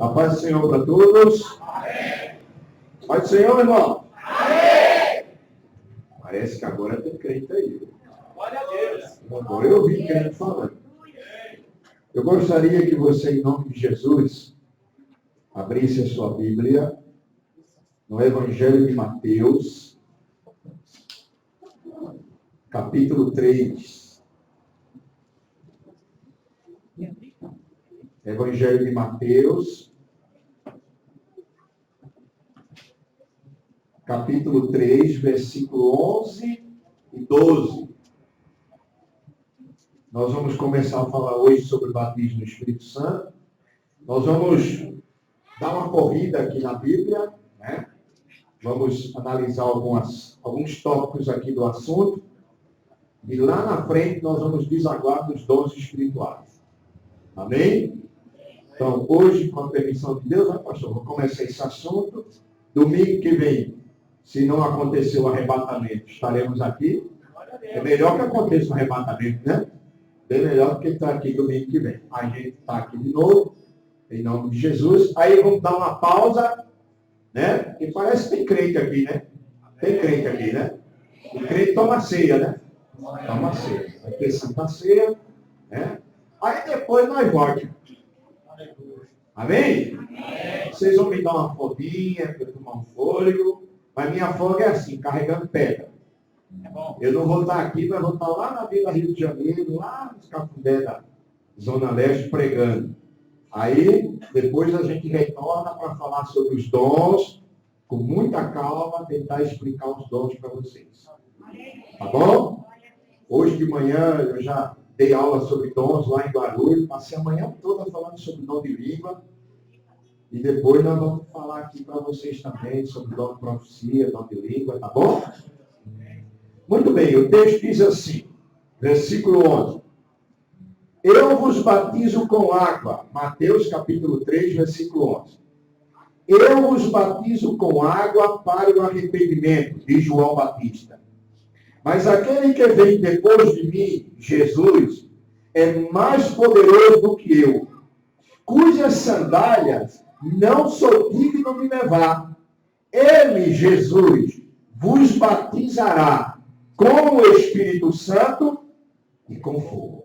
A paz do Senhor para todos. Amém. Paz do Senhor, irmão. Amém. Parece que agora tem crente aí. Glória a Deus. Agora eu ouvi crente falando. Eu gostaria que você, em nome de Jesus, abrisse a sua Bíblia no Evangelho de Mateus, capítulo 3. Evangelho de Mateus, capítulo 3, versículo 11 e 12. Nós vamos começar a falar hoje sobre o batismo no Espírito Santo. Nós vamos dar uma corrida aqui na Bíblia, né? Vamos analisar alguns tópicos aqui do assunto. E lá na frente nós vamos desaguar nos dons espirituais. Amém? Então, hoje, com a permissão de Deus, pastor, vou começar esse assunto. Domingo que vem, se não acontecer o arrebatamento, estaremos aqui. É melhor que aconteça o arrebatamento, né? Bem melhor do que estar aqui domingo que vem. A gente está aqui de novo, em nome de Jesus. Aí vamos dar uma pausa, né? E parece que tem crente aqui, né? Tem crente aqui, né? O crente toma ceia, né? Toma ceia. Vai ter Santa Ceia, né? Aí depois nós voltamos. Amém? Amém? Vocês vão me dar uma folguinha para eu tomar um fôlego. Mas minha folga é assim, carregando pedra. Eu não vou estar aqui, mas vou estar lá na Vila Rio de Janeiro, lá nos Cafundé da Zona Leste, pregando. Aí, depois a gente retorna para falar sobre os dons, com muita calma, tentar explicar os dons para vocês. Tá bom? Hoje de manhã eu já dei aula sobre dons lá em Guarulhos, passei a manhã toda falando sobre dom de língua. E depois nós vamos falar aqui para vocês também sobre dom de profecia, dom de língua, tá bom? Muito bem, o texto diz assim, versículo 11. Eu vos batizo com água. Mateus capítulo 3, versículo 11. Eu vos batizo com água para o arrependimento, diz João Batista. Mas aquele que vem depois de mim, Jesus, é mais poderoso do que eu, cujas sandálias não sou digno de levar. Ele, Jesus, vos batizará com o Espírito Santo e com fogo.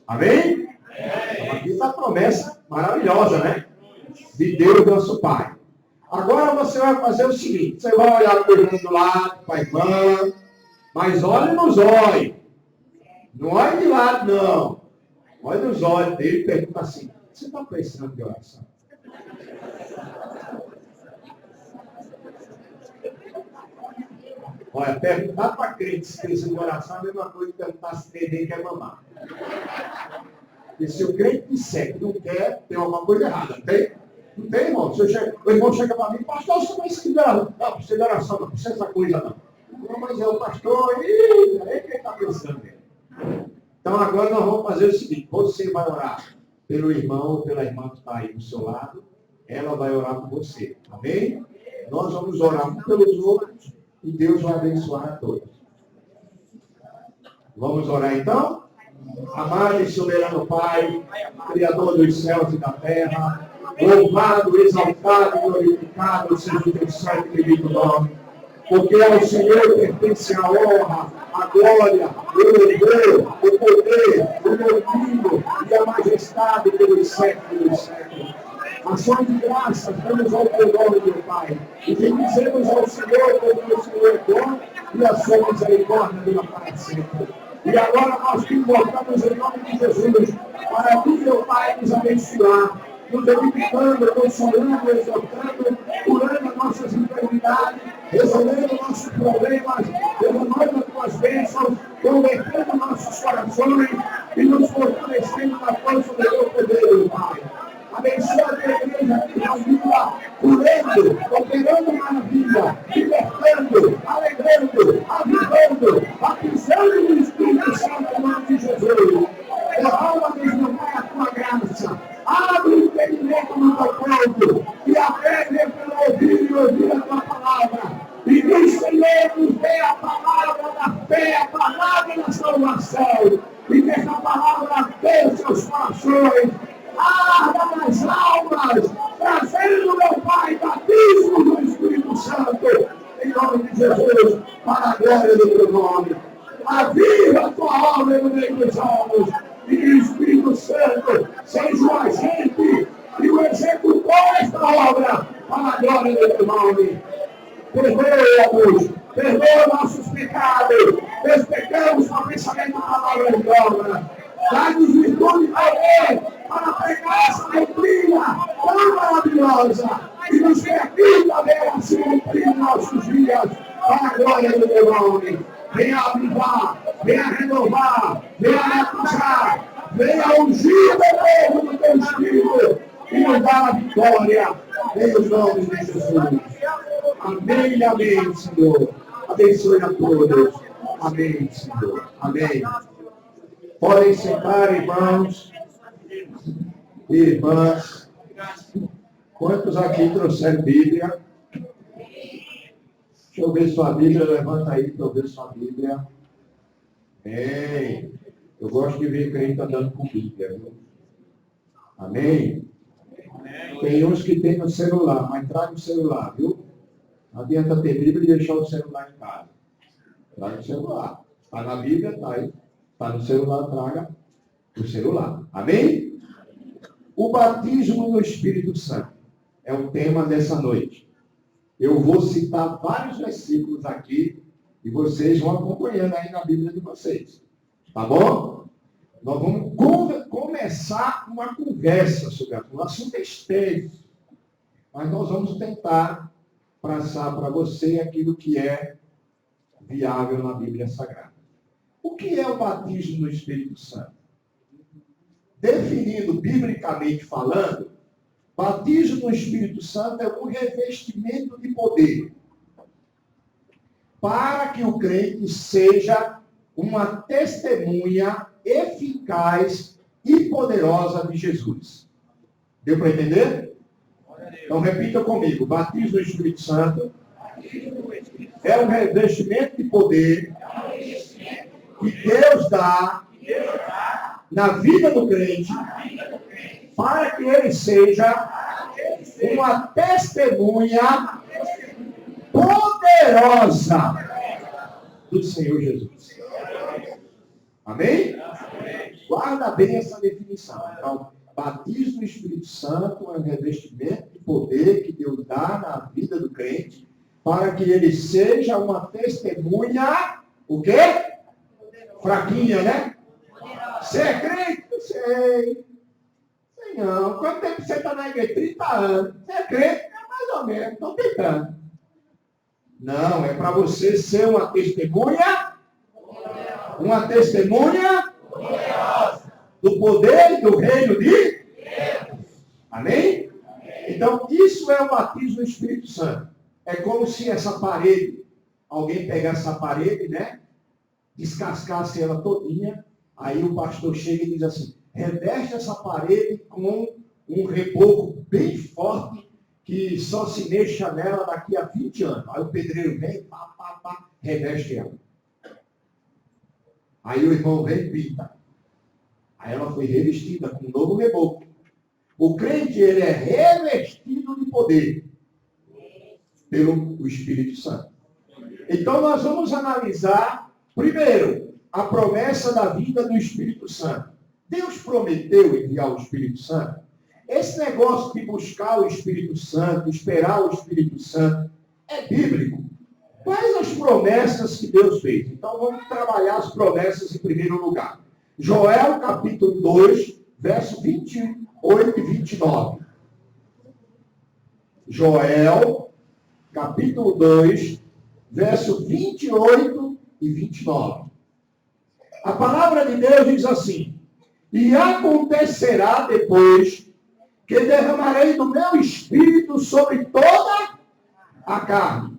Amém? Então, aqui está a promessa maravilhosa, né? De Deus, nosso Pai. Agora você vai fazer o seguinte, você vai olhar para o irmão do lado, para a irmã, mas olhe nos olhos. Não olhe de lado, não. Olhe nos olhos dele e pergunta assim, você está precisando de oração? Olha, perguntar para crente se precisa de oração é a mesma coisa que perguntar se neném quer mamar. E se o crente disser que não quer, tem alguma coisa errada, não tem? Não tem, irmão? O irmão chega para mim, pastor, você vai se ligar. Não, precisa de oração, não precisa dessa coisa, não. Não, mas é o pastor, é quem está pensando nele. Então agora nós vamos fazer o seguinte, você vai orar pelo irmão ou pela irmã que está aí do seu lado, ela vai orar por você, amém? Nós vamos orar um pelos outros e Deus vai abençoar a todos. Vamos orar então? Amado e soberano Pai, Criador dos céus e da terra, louvado, exaltado e glorificado seja o teu santo e bendito nome, porque ao Senhor pertence a honra, a glória, o louvor, o poder, o domínio e a majestade pelos séculos dos séculos. Ações de graças damos ao teu nome, meu Pai, e bendizemos ao Senhor, porque o Senhor é bom e a sua misericórdia dura para sempre. E agora nós te invocamos em nome de Jesus, para tu, meu Pai, nos abençoar, nos edificando, consolando, exortando, curando as nossas enfermidades, resolvendo nossos problemas, derramando as tuas bênçãos, convertendo nossos corações e nos fortalecendo na força do teu poder, meu Pai. Abençoa a tua igreja que reunida, curando, operando maravilha, libertando, alegrando, avivando, batizando no Espírito Santo em nome de Jesus. Derrama-nos, meu Pai, a tua graça. Abre o entendimento no teu povo e aprende pelo ouvir e ouvir a tua palavra. E que o Senhor nos dê a palavra da fé, a palavra da salvação. E que essa palavra tenha seus corações. Arda nas Jesus, para a glória do teu nome. Aviva a tua obra no meio dos homens. E o Espírito Santo seja o agente e o executor desta obra para a glória do teu nome. Perdoa-nos, perdoa nossos pecados. Nós pecamos com pensamento, palavra e obra. Dá-nos virtude e poder para pregar essa doutrina tão maravilhosa e nos permita ver assim cumprir nossos dias para a glória do teu nome. Venha avivar, venha renovar, venha batizar, venha ungir o povo do teu Espírito e nos dar a vitória em nome de Jesus. Amém, amém, Senhor. Abençoe a todos. Amém, Senhor. Amém. Podem sentar, irmãos e irmãs. Quantos aqui trouxeram Bíblia? Deixa eu ver sua Bíblia. Levanta aí para eu ver sua Bíblia. Amém. Eu gosto de ver crente andando com Bíblia, viu? Amém. Tem uns que tem no celular, mas traga o celular, viu? Não adianta ter Bíblia e deixar o celular em casa. Traga o celular. Está na Bíblia, está aí. Está no celular, traga o celular. Amém? O batismo no Espírito Santo é o tema dessa noite. Eu vou citar vários versículos aqui e vocês vão acompanhando aí na Bíblia de vocês. Tá bom? Nós vamos começar uma conversa sobre o assunto. É extenso, mas nós vamos tentar passar para você aquilo que é viável na Bíblia Sagrada. O que é o batismo no Espírito Santo? Definindo biblicamente falando, batismo no Espírito Santo é um revestimento de poder para que o crente seja uma testemunha eficaz e poderosa de Jesus. Deu para entender? Então repita comigo. Batismo no Espírito Santo é um revestimento de poder que Deus dá na vida do crente para que ele seja uma testemunha poderosa do Senhor Jesus. Amém? Guarda bem essa definição. Então, batismo no Espírito Santo é um revestimento de poder que Deus dá na vida do crente para que ele seja uma testemunha, o quê? Fraquinha, né? Você é crente? Sei. Sei não. Quanto tempo você está na igreja? 30 anos. Você é crente? É mais ou menos. Estou tentando. Não, é para você ser uma testemunha. Uma testemunha do poder e do reino de Deus. Amém? Então, isso é o batismo no Espírito Santo. É como se essa parede, alguém pegasse essa parede, né? Descascasse ela todinha, aí o pastor chega e diz assim, reveste essa parede com um reboco bem forte, que só se mexa nela daqui a 20 anos. Aí o pedreiro vem, reveste ela. Aí o irmão vem e pinta. Aí ela foi revestida com um novo reboco. O crente, ele é revestido de poder pelo Espírito Santo. Então nós vamos analisar, primeiro, a promessa da vinda do Espírito Santo. Deus prometeu enviar o Espírito Santo. Esse negócio de buscar o Espírito Santo, esperar o Espírito Santo, é bíblico. Quais as promessas que Deus fez? Então vamos trabalhar as promessas em primeiro lugar. Joel capítulo 2, verso 28 e 29. Joel capítulo 2, verso 28 e 29. A palavra de Deus diz assim, e acontecerá depois que derramarei do meu espírito sobre toda a carne.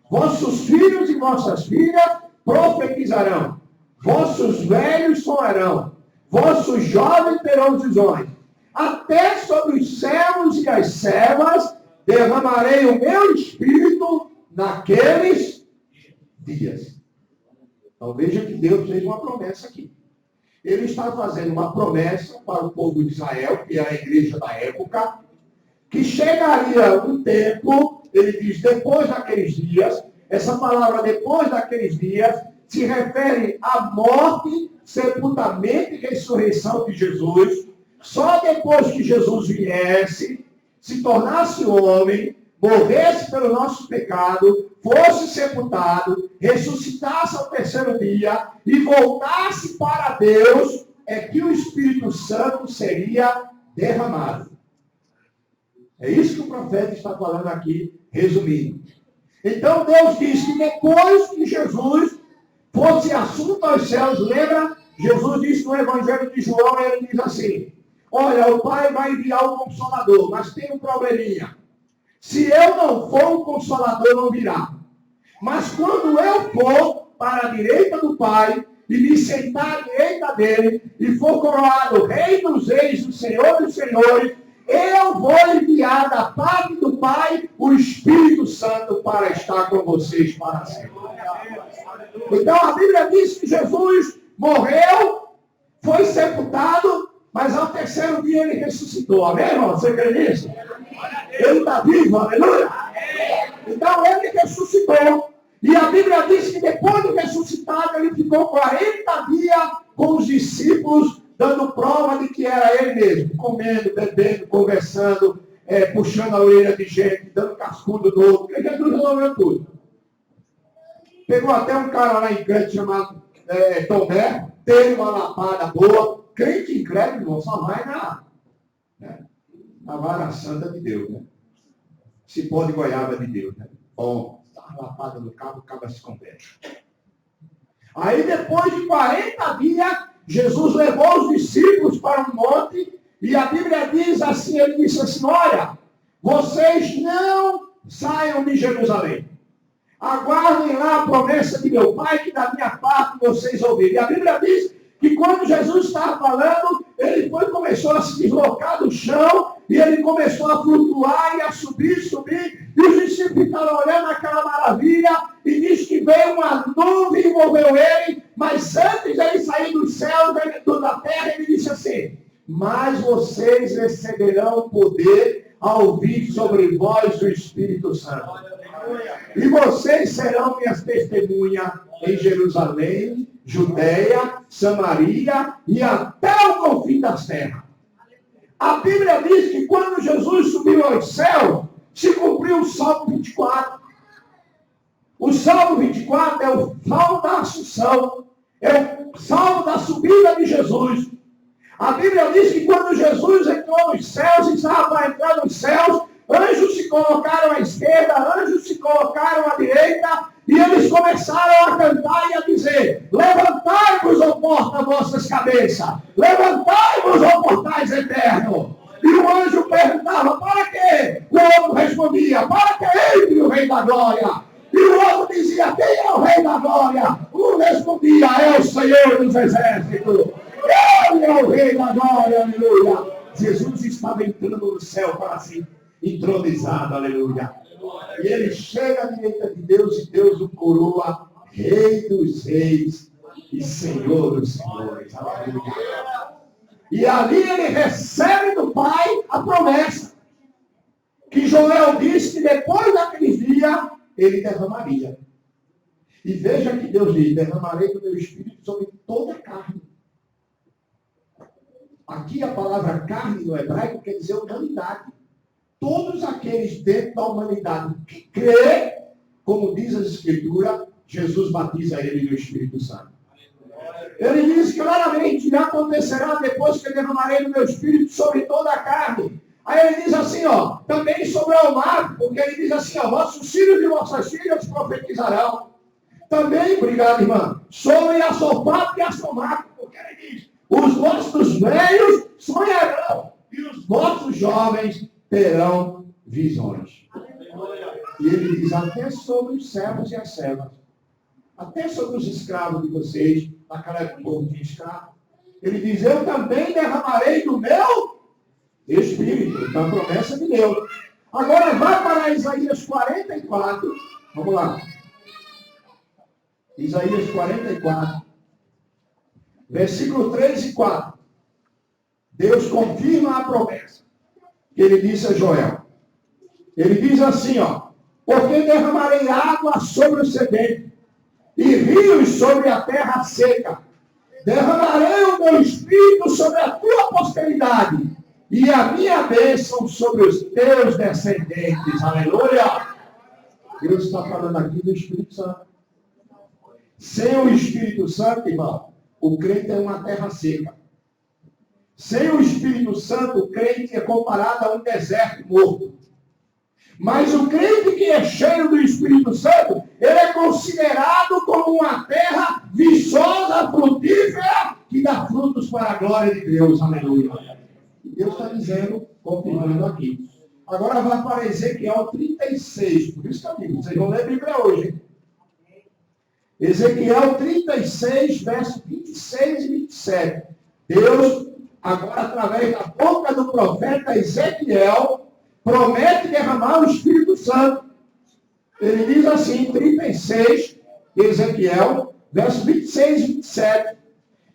Vossos filhos e vossas filhas profetizarão. Vossos velhos sonharão. Vossos jovens terão visões. Até sobre os servos e as servas derramarei o meu espírito naqueles dias. Então veja que Deus fez uma promessa aqui. Ele está fazendo uma promessa para o povo de Israel, que é a igreja da época, que chegaria um tempo, ele diz, depois daqueles dias, essa palavra depois daqueles dias se refere à morte, sepultamento e ressurreição de Jesus. Só depois que Jesus viesse, se tornasse homem, morresse pelo nosso pecado, fosse sepultado, ressuscitasse ao terceiro dia e voltasse para Deus, é que o Espírito Santo seria derramado. É isso que o profeta está falando aqui, resumindo. Então Deus diz que depois que Jesus fosse assunto aos céus, lembra? Jesus disse no Evangelho de João, ele diz assim: olha, o Pai vai enviar o Consolador, mas tem um probleminha. Se eu não for, o Consolador não virá. Mas quando eu for para a direita do Pai e me sentar à direita dele e for coroado Rei dos Reis, o Senhor dos Senhores, eu vou enviar da parte do Pai o Espírito Santo para estar com vocês para sempre. Então a Bíblia diz que Jesus morreu, foi sepultado, mas ao terceiro dia ele ressuscitou. Amém, irmão? Você crê nisso? Ele está vivo, aleluia. Então ele ressuscitou. E a Bíblia diz que depois de ressuscitado, ele ficou 40 dias com os discípulos, dando prova de que era ele mesmo, comendo, bebendo, conversando, puxando a orelha de gente, dando cascudo no outro, porque Jesus resolveu tudo. Pegou até um cara lá em Crente chamado Tomé, teve uma lapada boa. Crente incrédulo, irmão, só vai na vara santa de Deus, né? Cipó de goiaba de Deus, né? Bom, tá lapada no cabo, o cabo se converte. Aí depois de 40 dias, Jesus levou os discípulos para um monte, e a Bíblia diz assim, ele disse assim: olha, vocês não saiam de Jerusalém. Aguardem lá a promessa de meu Pai, que da minha parte vocês ouvirem. E a Bíblia diz que quando Jesus estava falando, ele começou a se deslocar do chão, e ele começou a flutuar e a subir, e os discípulos ficaram olhando aquela maravilha, e diz que veio uma nuvem e envolveu ele, mas antes de ele sair do céu, da terra, ele disse assim: mas vocês receberão poder ao vir sobre vós o Espírito Santo. E vocês serão minhas testemunhas em Jerusalém, Judeia, Samaria e até o confim das terras. A Bíblia diz que quando Jesus subiu aos céus, se cumpriu o Salmo 24. O Salmo 24 é o Salmo da Assunção, é o Salmo da subida de Jesus. A Bíblia diz que quando Jesus entrou nos céus, e estava para entrar nos céus, anjos se colocaram à esquerda, anjos se colocaram à direita, e eles começaram a cantar e a dizer: levantai-vos, ó porta, vossas cabeças, levantai-vos, ó portais eternos. E o anjo perguntava: para quê? O outro respondia: para que entre o Rei da Glória. E o outro dizia: quem é o Rei da Glória? Um respondia: é o Senhor dos Exércitos. Ele é o Rei da Glória, aleluia. Jesus estava entrando no céu para si, entronizado, aleluia. E ele chega à direita de Deus, e Deus o coroa Rei dos Reis e Senhor dos Senhores, aleluia. E ali ele recebe do Pai a promessa que Joel disse que depois daqueles dias ele derramaria. E veja que Deus diz: derramarei do meu espírito sobre toda a carne. Aqui a palavra carne no hebraico quer dizer humanidade. Todos aqueles dentro da humanidade que crê, como diz a Escritura, Jesus batiza ele no Espírito Santo. Ele diz claramente: e acontecerá depois que eu derramarei do meu Espírito sobre toda a carne. Aí ele diz assim, ó, também sobre o mar, porque ele diz assim, ó, vossos filhos e vossas filhas profetizarão. Também, obrigado, irmã, sobre a sopapo e a somaco, porque ele diz: os vossos velhos sonharão, e os vossos jovens terão visões. E ele diz: até sobre os servos e as servas, até sobre os escravos de vocês, naquela época o povo tinha escravo. Ele diz: eu também derramarei do meu Espírito. Então a promessa de Deus. Agora vai para Isaías 44. Vamos lá. Isaías 44. Versículo 3 e 4. Deus confirma a promessa que ele disse a Joel. Ele diz assim, ó: Porque derramarei água sobre o sedento e rios sobre a terra seca. Derramarei o meu espírito sobre a tua posteridade e a minha bênção sobre os teus descendentes. Aleluia! Deus está falando aqui do Espírito Santo. Sem o Espírito Santo, irmão, o crente é uma terra seca. Sem o Espírito Santo, o crente é comparado a um deserto morto. Mas o crente que é cheio do Espírito Santo, ele é considerado como uma terra viçosa, frutífera, que dá frutos para a glória de Deus. Aleluia. Deus está dizendo, confirmando aqui. Agora vai para Ezequiel 36. Por isso que eu digo, vocês vão ler a Bíblia hoje. Hein? Ezequiel 36, versos 26 e 27. Deus, agora através da boca do profeta Ezequiel, promete derramar o Espírito Santo. Ele diz assim, 36, Ezequiel, versos 26 e 27.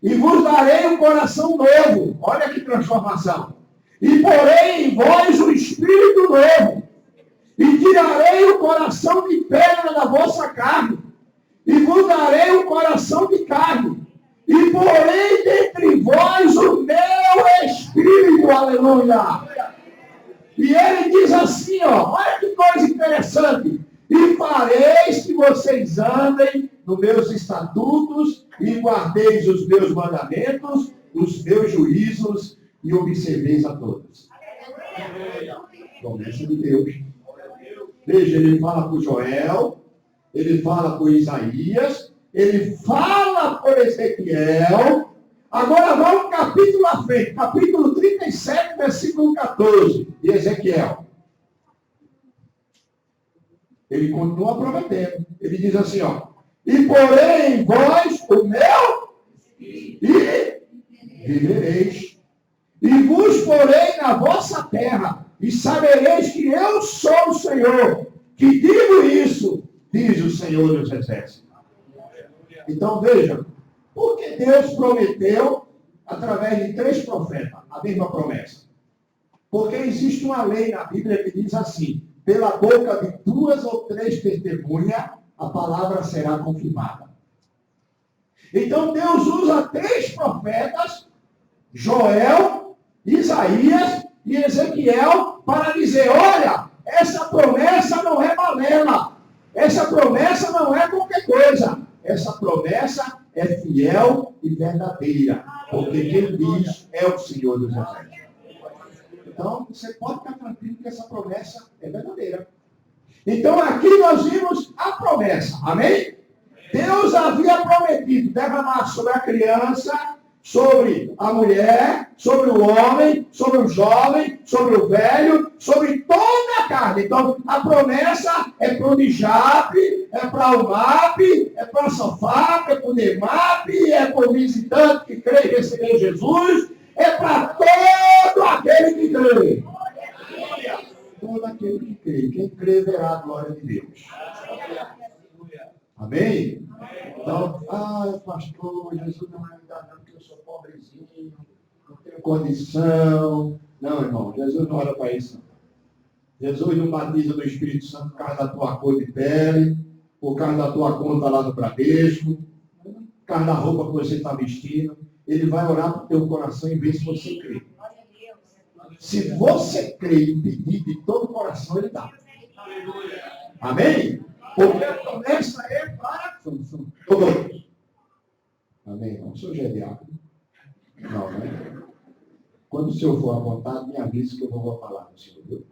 E vos darei um coração novo. Olha que transformação. E porei em vós o Espírito novo. E tirarei o coração de pedra da vossa carne. E vos darei um coração de carne. E porei dentre vós o meu Espírito. Aleluia. E ele diz assim, ó, olha que coisa interessante. E fareis que vocês andem nos meus estatutos e guardeis os meus mandamentos, os meus juízos e observeis a todos. Promessa de Deus. Veja, ele fala para o Joel, ele fala para o Isaías, ele fala para Ezequiel. Agora vamos um capítulo à frente, capítulo 37, versículo 14, de Ezequiel. Ele continua prometendo. Ele diz assim, ó. E porém em vós o meu e vivereis. E vos porei na vossa terra, e sabereis que eu sou o Senhor, que digo isso, diz o Senhor dos Exércitos. Então veja, porque Deus prometeu, através de 3 profetas, a mesma promessa. Porque existe uma lei na Bíblia que diz assim, pela boca de 2 ou 3 testemunhas, a palavra será confirmada. Então Deus usa 3 profetas, Joel, Isaías e Ezequiel, para dizer, olha, essa promessa não é balela, essa promessa não é qualquer coisa, essa promessa é fiel e verdadeira, porque quem diz é o Senhor dos Exércitos. Então, você pode ficar tranquilo que essa promessa é verdadeira. Então, aqui nós vimos a promessa. Amém? Deus havia prometido derramar sobre a criança, sobre a mulher, sobre o homem, sobre o jovem, sobre o velho, sobre toda a carne. Então, a promessa é para o Nijap, é para o MAP, é para o Sofap, é para o NEMAP, é para o visitante que crê e recebeu Jesus, é para todo aquele que crê. Todo aquele que crê. Quem crê verá a glória de Deus. Amém? Então, pastor, Jesus não vai me dar não, porque eu sou pobrezinho, não tenho condição. Não, irmão, Jesus não olha para isso. Jesus não batiza no Espírito Santo por causa da tua cor de pele, por causa da tua conta lá no Bradesco, por causa da roupa que você está vestindo. Ele vai orar para o teu coração e ver se você crê. Se você crê e pedir de todo o coração, ele dá. Amém? Porque a promessa é para todos. Amém, irmão? O senhor já é diácono? Não, né? Quando o senhor for à vontade, me avise que eu vou falar com o senhor. Viu?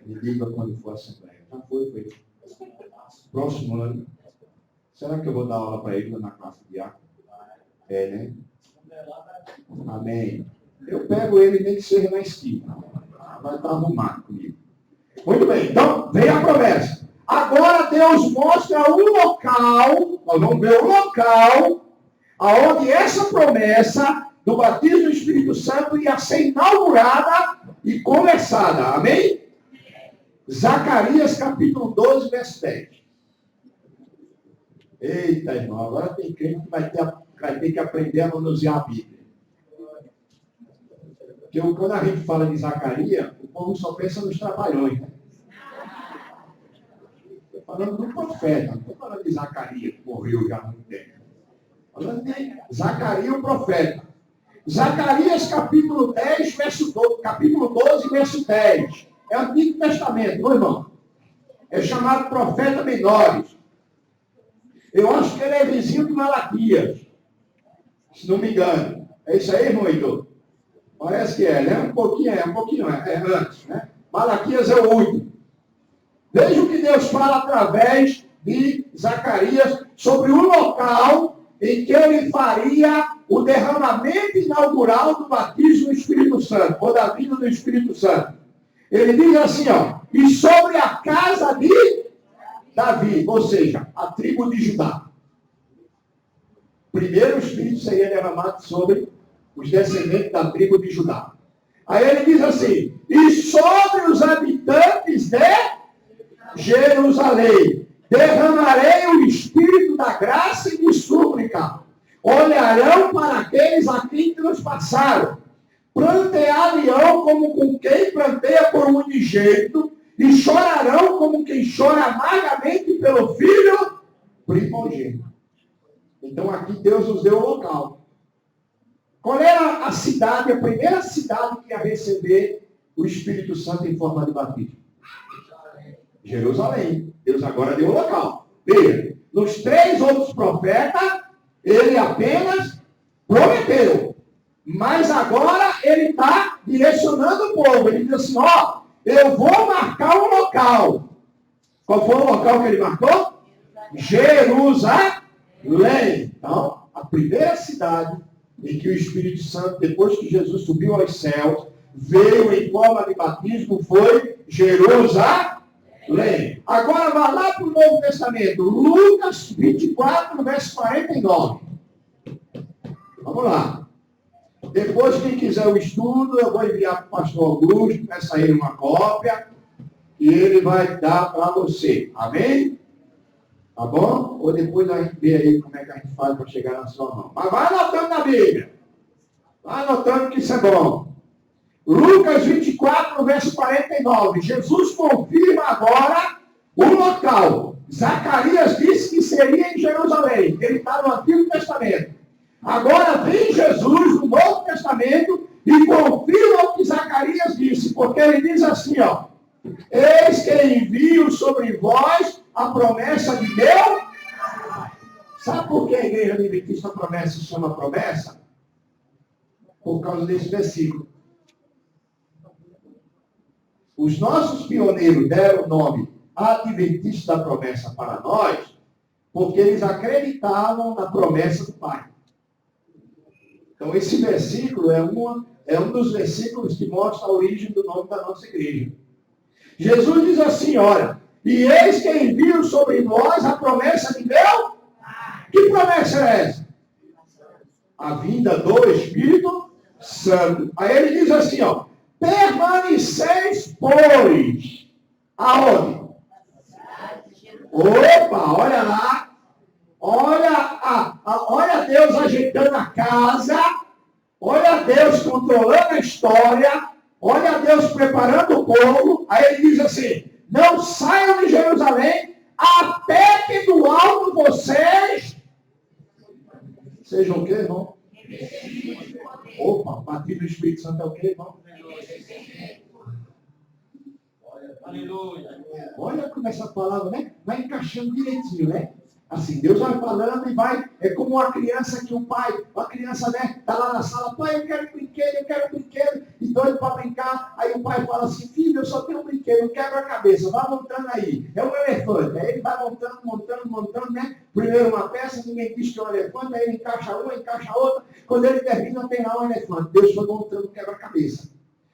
Me diga quando for a assembleia. Já foi. Próximo ano. Será que eu vou dar aula para ele na classe de diácono? É, né? Amém. Eu pego ele nem que seja na esquina. Vai estar arrumado comigo. Muito bem, então vem a promessa. Agora Deus mostra um local, nós vamos ver um local, aonde essa promessa do batismo do Espírito Santo ia ser inaugurada e começada. Amém? Zacarias capítulo 12, verso 10. Eita, irmão, agora tem crente que vai ter que aprender a manusear a Bíblia. Porque quando a gente fala de Zacarias, o povo só pensa nos trabalhões, né? Falando do profeta, não estou falando de Zacarias, que morreu já há muito tempo. Falando de Zacarias, o profeta. Zacarias, capítulo 10, capítulo 12, verso 10. É o Antigo Testamento, meu irmão. É chamado profeta menores. Eu acho que ele é vizinho de Malaquias. Se não me engano. É isso aí, irmão Heitor? Parece que é, né? Um pouquinho é antes, né? Malaquias é o último. Veja o que Deus fala através de Zacarias sobre o local em que ele faria o derramamento inaugural do batismo do Espírito Santo, ou da vida do Espírito Santo. Ele diz assim, ó, e sobre a casa de Davi, ou seja, a tribo de Judá. Primeiro o Espírito seria derramado sobre os descendentes da tribo de Judá. Aí ele diz assim, e sobre os habitantes de Jerusalém, derramarei o Espírito da graça e de súplica. Olharão para aqueles a quem transpassaram. Plantear-lhe-ão como com quem planteia por um unigênito, e chorarão como quem chora amargamente pelo filho primogênito. Então aqui Deus nos deu o local. Qual era a cidade, a primeira cidade que ia receber o Espírito Santo em forma de batismo? Jerusalém. Deus agora deu o local. Veja, nos 3 outros profetas, ele apenas prometeu. Mas agora ele está direcionando o povo. Ele diz assim, ó, eu vou marcar um local. Qual foi o local que ele marcou? Jerusalém. Então, a primeira cidade em que o Espírito Santo, depois que Jesus subiu aos céus, veio em forma de batismo, foi Jerusalém. Agora vá lá para o Novo Testamento, Lucas 24, verso 49. Vamos lá. Depois, quem quiser o estudo, eu vou enviar para o pastor Augusto, vai sair uma cópia, e ele vai dar para você. Amém? Tá bom? Ou depois a gente vê aí como é que a gente faz para chegar na sua mão. Mas vai anotando na Bíblia. Vai anotando que isso é bom. Lucas 24, verso 49. Jesus confirma agora o local. Zacarias disse que seria em Jerusalém. Ele está no Antigo Testamento. Agora vem Jesus no Novo Testamento e confirma o que Zacarias disse. Porque ele diz assim, ó. Eis que envio sobre vós a promessa de Deus. Sabe por que a igreja adventista promessa se chama promessa? Por causa desse versículo. Os nossos pioneiros deram o nome Adventista da Promessa para nós, porque eles acreditavam na promessa do Pai. Então esse versículo é um dos versículos que mostra a origem do nome da nossa igreja. Jesus diz assim, olha, e eis que envio sobre nós a promessa de Deus. Que promessa é essa? A vinda do Espírito Santo. Aí ele diz assim, ó, permaneceis, pois, aonde? Opa, olha lá. Olha Deus ajeitando a casa. Olha Deus controlando a história. Olha Deus preparando o povo. Aí ele diz assim, não saiam de Jerusalém até que do alto vocês sejam o quê, irmão? Opa, batido do Espírito Santo é o quê, irmão? Aleluia. Olha como essa palavra, né? Vai encaixando direitinho, né? Assim, Deus vai falando e vai, é como uma criança que o pai, uma criança, né, está lá na sala, pai, eu quero brinquedo, e doido para brincar, aí o pai fala assim, filho, eu só tenho um brinquedo, quebra a cabeça, vai montando aí, é um elefante, aí ele vai montando, né, primeiro uma peça, ninguém diz que é um elefante, aí ele encaixa uma, encaixa outra, quando ele termina tem lá um elefante, Deus foi montando quebra-cabeça.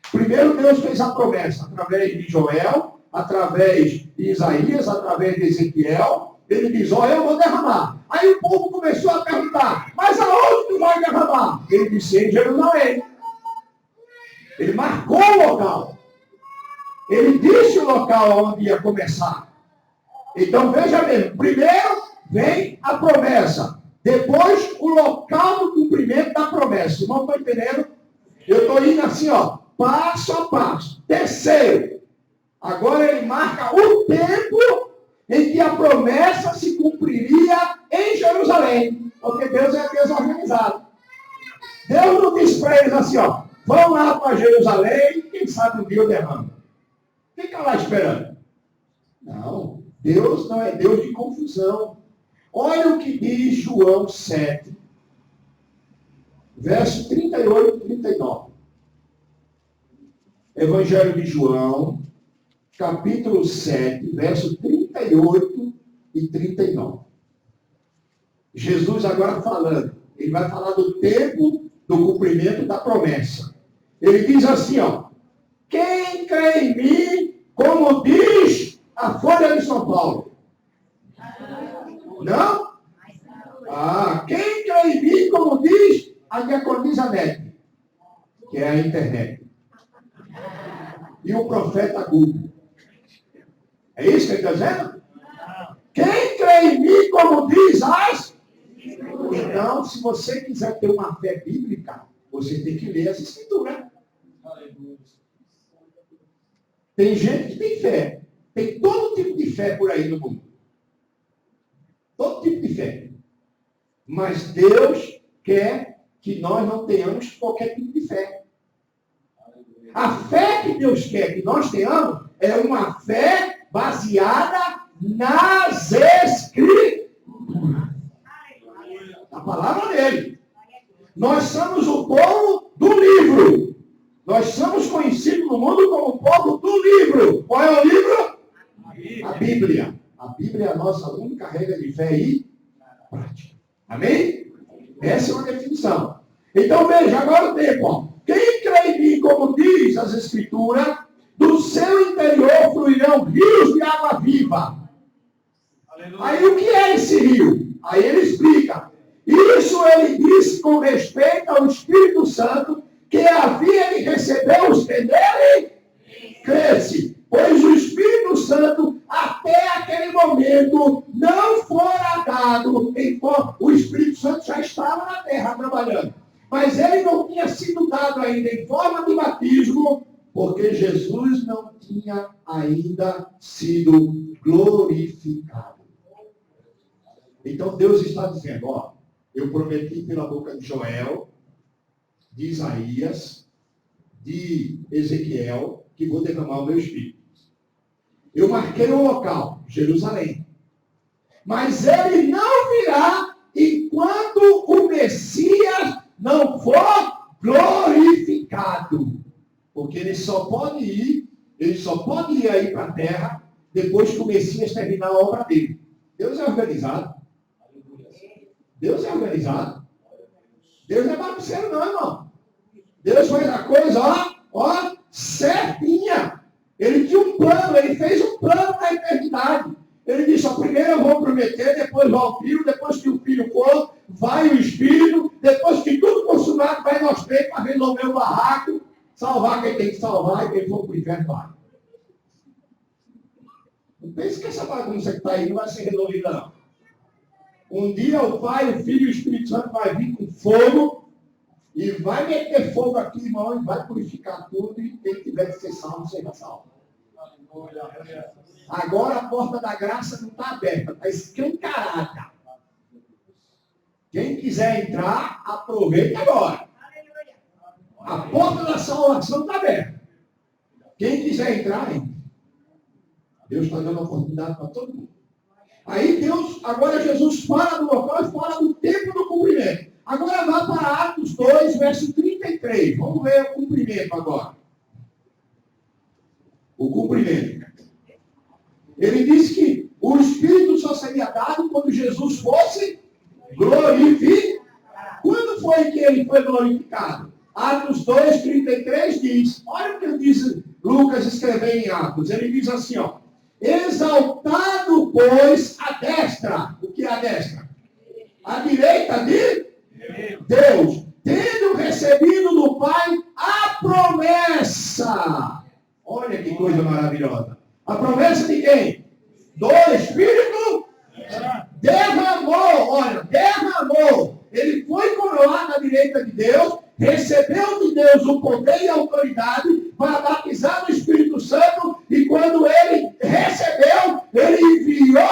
Primeiro Deus fez a promessa, através de Joel, através de Isaías, através de Ezequiel. Ele diz, ó, eu vou derramar. Aí o povo começou a perguntar, mas aonde tu vai derramar? Ele disse, em Jerusalém. Ele marcou o local. Ele disse o local onde ia começar. Então veja bem, primeiro vem a promessa. Depois o local do cumprimento da promessa. Irmão, estão entendendo? Eu estou indo assim, ó, passo a passo. Terceiro, agora ele marca o tempo em que a promessa se cumpriria em Jerusalém, porque Deus é Deus organizado. Deus não diz para eles assim, ó, vão lá para Jerusalém, quem sabe um dia eu derramo. Fica lá esperando. Não, Deus não é Deus de confusão. Olha o que diz João 7, verso 38 e 39. Evangelho de João, capítulo 7, verso 38 e 39. Jesus agora falando, ele vai falar do tempo do cumprimento da promessa. Ele diz assim, ó, quem crê em mim, como diz a Folha de São Paulo? Não? Quem crê em mim, como diz a Diaconisa Net, que é a internet. E o profeta Google. É isso que ele está dizendo? Quem crê em mim, como diz as... Então, se você quiser ter uma fé bíblica, você tem que ler as escrituras. Tem gente que tem fé. Tem todo tipo de fé por aí no mundo. Todo tipo de fé. Mas Deus quer que nós não tenhamos qualquer tipo de fé. A fé que Deus quer que nós tenhamos é uma fé baseada nas Escrituras. A palavra dele. Nós somos o povo do livro. Nós somos conhecidos no mundo como o povo do livro. Qual é o livro? A Bíblia. A Bíblia é a nossa única regra de fé e prática. Amém? Essa é uma definição. Então veja, agora o tempo. Ó. Quem crê em mim, como diz as Escrituras, do seu interior fluirão rios de água viva. Aleluia. Aí o que é esse rio? Aí ele explica. Isso ele disse com respeito ao Espírito Santo, que havia de receber os que nele cresce. Pois o Espírito Santo, até aquele momento, não fora dado. O Espírito Santo já estava na terra trabalhando. Mas ele não tinha sido dado ainda em forma de batismo, porque Jesus não tinha ainda sido glorificado. Então Deus está dizendo, ó, eu prometi pela boca de Joel, de Isaías, de Ezequiel, que vou derramar o meu Espírito. Eu marquei o local, Jerusalém. Mas ele não virá enquanto o Messias não for glorificado. Porque ele só pode ir aí para a terra depois que o Messias terminar a obra dele. Deus é organizado. Deus é organizado. Deus não é bagunceiro não, irmão. Deus faz a coisa, ó, certinha. Ele tinha um plano, ele fez um plano na eternidade. Ele disse, ó, primeiro eu vou prometer, depois vai o filho, depois que o filho for, vai o Espírito, depois que tudo consumado, vai nós três para resolver o barraco, salvar quem tem que salvar e quem for para o inferno vai. Não pense que essa bagunça que está aí não vai ser resolvida, não. Um dia o Pai, o Filho e o Espírito Santo vai vir com fogo e vai meter fogo aqui, irmão, e vai purificar tudo e quem tiver que ser salvo, seja salvo. Agora a porta da graça não está aberta, está escancarada. Quem quiser entrar, aproveita agora. A porta da salvação está aberta. Quem quiser entrar, entra. Deus está dando oportunidade para todo mundo. Aí Deus, agora Jesus fala do local e fala do tempo do cumprimento. Agora vá para Atos 2, verso 33. Vamos ver o cumprimento agora. O cumprimento. Ele disse que o Espírito só seria dado quando Jesus fosse glorificado. Quando foi que ele foi glorificado? Atos 2, 33 diz, olha o que diz Lucas escrevendo em Atos. Ele diz assim, ó. Exaltado, pois, a destra. O que é a destra? A direita de Deus. Tendo recebido do Pai a promessa. Olha que coisa maravilhosa. A promessa de quem? Do Espírito derramou. Olha, derramou. Ele foi coroado à direita de Deus, recebeu de Deus o poder e a autoridade para batizar no Espírito Santo, e quando ele recebeu, ele enviou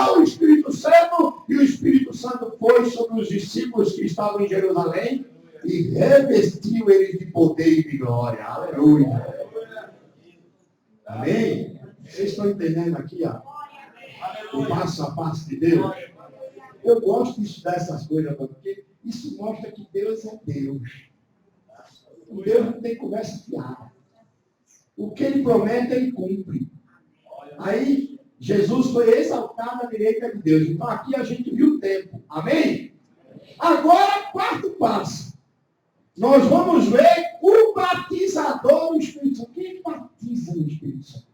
estavam em Jerusalém e revestiu eles de poder e de glória. Aleluia. Amém? Vocês estão entendendo aqui, ó? O passo a passo de Deus? Eu gosto de estudar essas coisas, porque isso mostra que Deus é Deus. Deus não tem conversa fiada. O que Ele promete, Ele cumpre. Aí, Jesus foi exaltado à direita de Deus. Então, aqui a gente viu o tempo. Amém? Agora, quarto passo. Nós vamos ver o batizador do Espírito Santo. Quem batiza no Espírito Santo?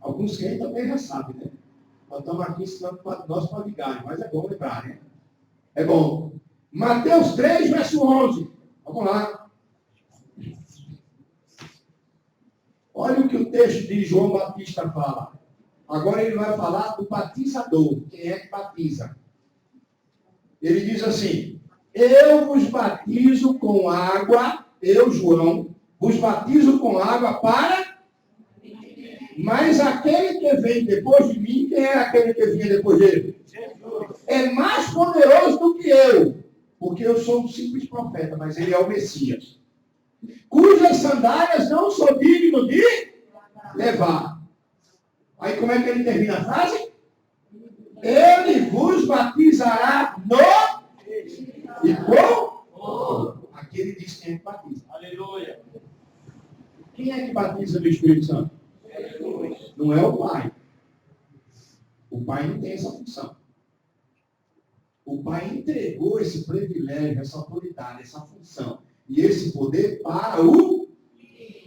Alguns crentes também já sabem, né? Nós estamos aqui ensinando nós para ligar, mas é bom lembrar, né? É bom. Mateus 3, verso 11. Vamos lá. Olha o que o texto de João Batista fala. Agora ele vai falar do batizador. Quem é que batiza? Ele diz assim: eu vos batizo com água, eu, João, vos batizo com água para... Mas aquele que vem depois de mim, quem é aquele que vinha depois dele? É mais poderoso do que eu, porque eu sou um simples profeta, mas ele é o Messias, cujas sandálias não sou digno de levar. Aí como é que ele termina a frase? Ele vos batizará no e com. Aqui ele diz quem é que batiza. Aleluia. Quem é que batiza do Espírito Santo? Não é o Pai. O Pai não tem essa função. O Pai entregou esse privilégio, essa autoridade, essa função e esse poder para o...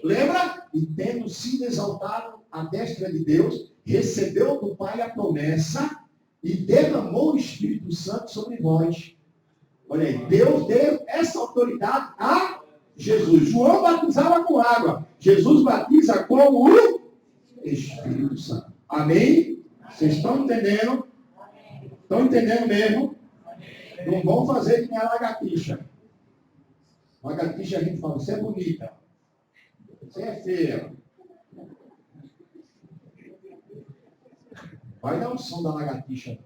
Lembra? E tendo sido exaltado à destra de Deus, recebeu do Pai a promessa e derramou o Espírito Santo sobre vós. Olha aí, Deus deu essa autoridade a Jesus. João batizava com água. Jesus batiza com o Espírito Santo. Amém? Vocês estão entendendo? Estão entendendo mesmo? Não vão fazer que nem a lagartixa. Lagartixa a gente fala, você é bonita. Você é feia. Vai dar um som da lagartixa.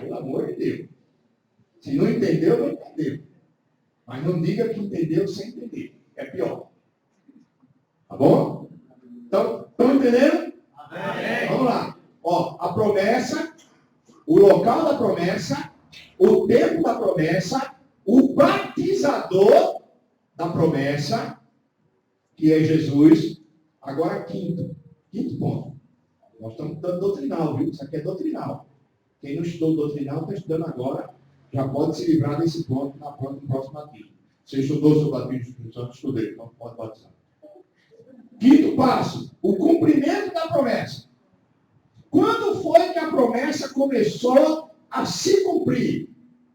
Pelo amor de Deus. Se não entendeu, não entendeu. Mas não diga que entendeu sem entender. É pior. Tá bom? Então, estão entendendo? Amém. Vamos lá. Ó, a promessa, o local da promessa, o tempo da promessa, o batizador da promessa, que é Jesus. Agora, quinto ponto. Nós estamos dando doutrinal, viu? Isso aqui é doutrinal. Quem não estudou doutrinal está estudando agora, já pode se livrar desse ponto no próximo batismo. Você estudou seu batismo do Espírito Santo? Estudei, então pode batizar. Quinto passo, o cumprimento da promessa. Quando foi que a promessa começou a se cumprir?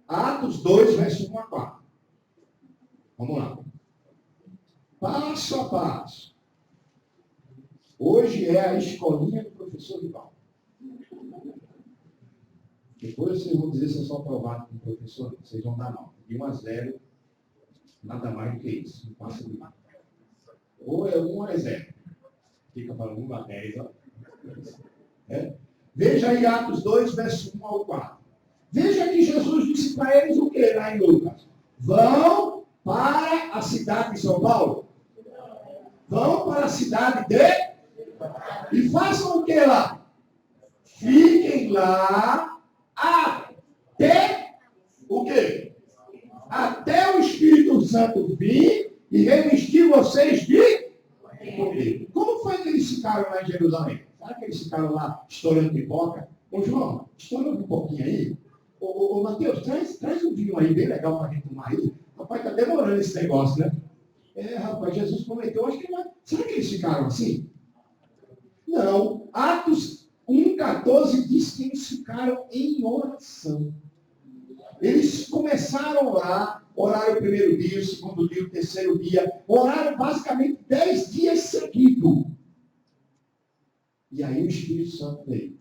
Atos 2, verso 1 a 4. Vamos lá. Passo a passo. Hoje é a escolinha do professor Rival. Depois vocês vão dizer se eu sou aprovado com o professor, vocês vão dar não. De 1 a 0, nada mais do que isso. Não passa de nada. Ou é 1 ou é 0. Fica para 1 a 10. Ó. É. Veja aí Atos 2, verso 1 ao 4. Veja que Jesus disse para eles o que lá em Lucas? Vão para a cidade de São Paulo. Vão para a cidade de... E façam o que lá? Fiquem lá até o quê? Até o Espírito Santo vir e revestir vocês de poder. Como foi que eles ficaram lá em Jerusalém? Será que eles ficaram lá estourando pipoca? Ô João, estoura um pouquinho aí. Ô Mateus, traz um vinho aí bem legal para a gente tomar aí. Rapaz, está demorando esse negócio, né? É, rapaz, Jesus prometeu, acho que vai. Será que eles ficaram assim? Não. Atos 1,14 diz que eles ficaram em oração. Eles começaram a orar, oraram o primeiro dia, o segundo dia, o terceiro dia, oraram basicamente 10 dias seguidos. E aí o Espírito Santo veio.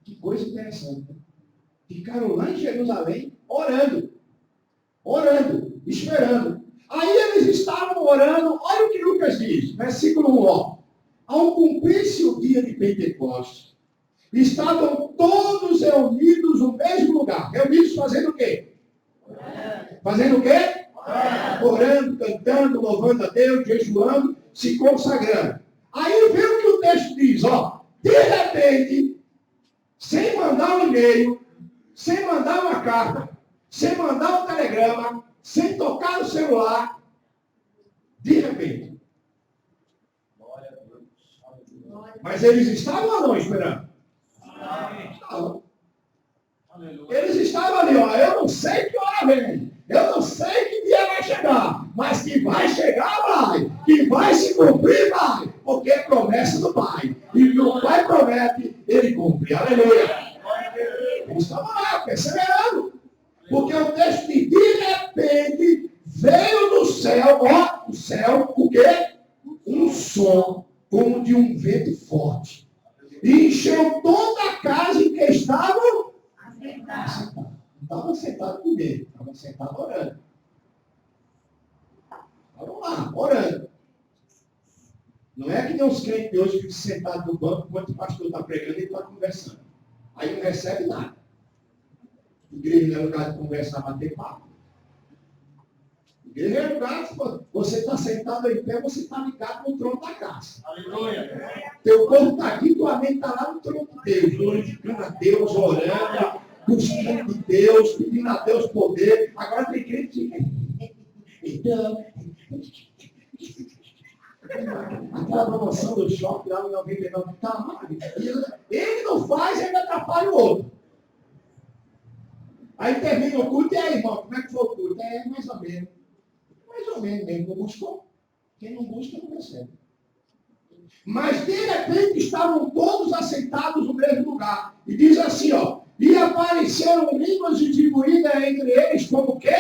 Que coisa interessante. Ficaram lá em Jerusalém orando, esperando. Aí eles estavam orando, olha o que Lucas diz, versículo 1, ó. Ao cumprir-se o dia de Pentecostes, Estavam todos reunidos no mesmo lugar. Reunidos fazendo o quê? Fazendo o quê? Orando, cantando, louvando a Deus, jejuando, se consagrando. Aí vê o que o texto diz, ó. De repente, sem mandar um e-mail, sem mandar uma carta, sem mandar um telegrama, sem tocar no celular, de repente. Mas eles estavam ou não esperando? Estavam. Eles estavam ali, ó. Eu não sei que hora vem. Eu não sei que dia vai chegar. Mas que vai chegar, vai. Que vai se cumprir, vai. Porque é promessa do Pai. E o que o Pai promete, Ele cumpre. Aleluia. Eles estavam lá, perseverando. Porque o texto diz, de repente, veio do céu, ó, o céu, o quê? Um som como de um vento forte. E encheu toda a casa em que estavam assentados. Não estavam sentados com medo, estavam sentados orando. Estavam lá, orando. Não é que nem os crentes de hoje ficam sentados no banco enquanto o pastor está pregando e está conversando. Aí não recebe nada. Igreja não é lugar de conversar, bater papo. Igreja é lugar, você está sentado em pé, você está ligado no trono da casa. Aleluia. Teu corpo está aqui, tua mente está lá no trono de Deus, glorificando a Deus, orando, buscando de Deus, pedindo a Deus poder. Agora tem crente que então, aquela promoção do shopping lá no 99, tá mal. Ele não faz, ainda atrapalha o outro. Aí termina o culto, e aí, irmão, como é que foi o culto? É mais ou menos. Mais ou menos mesmo, não buscou. Quem não busca, não recebe. Mas, de repente, estavam todos assentados no mesmo lugar. E diz assim, ó. E apareceram línguas distribuídas entre eles como o quê?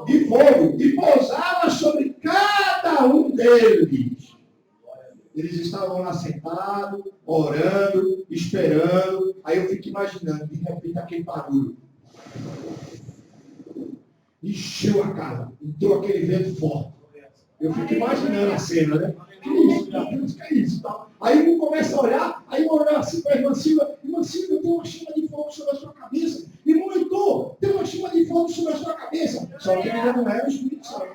De fogo. E pousava sobre cada um deles. Eles estavam lá sentados, orando, esperando. Aí eu fico imaginando, de repente, aquele barulho. Encheu a casa. Entrou aquele vento forte. Eu fico imaginando a cena, né? Que isso, meu Deus, que é isso? Tá? Aí um começa a olhar, aí eu olho assim para a irmã Silvia, tem uma chama de fogo sobre a sua cabeça. Irmão Heitor, tem uma chama de fogo sobre a sua cabeça. Só que ainda não era o Espírito Santo.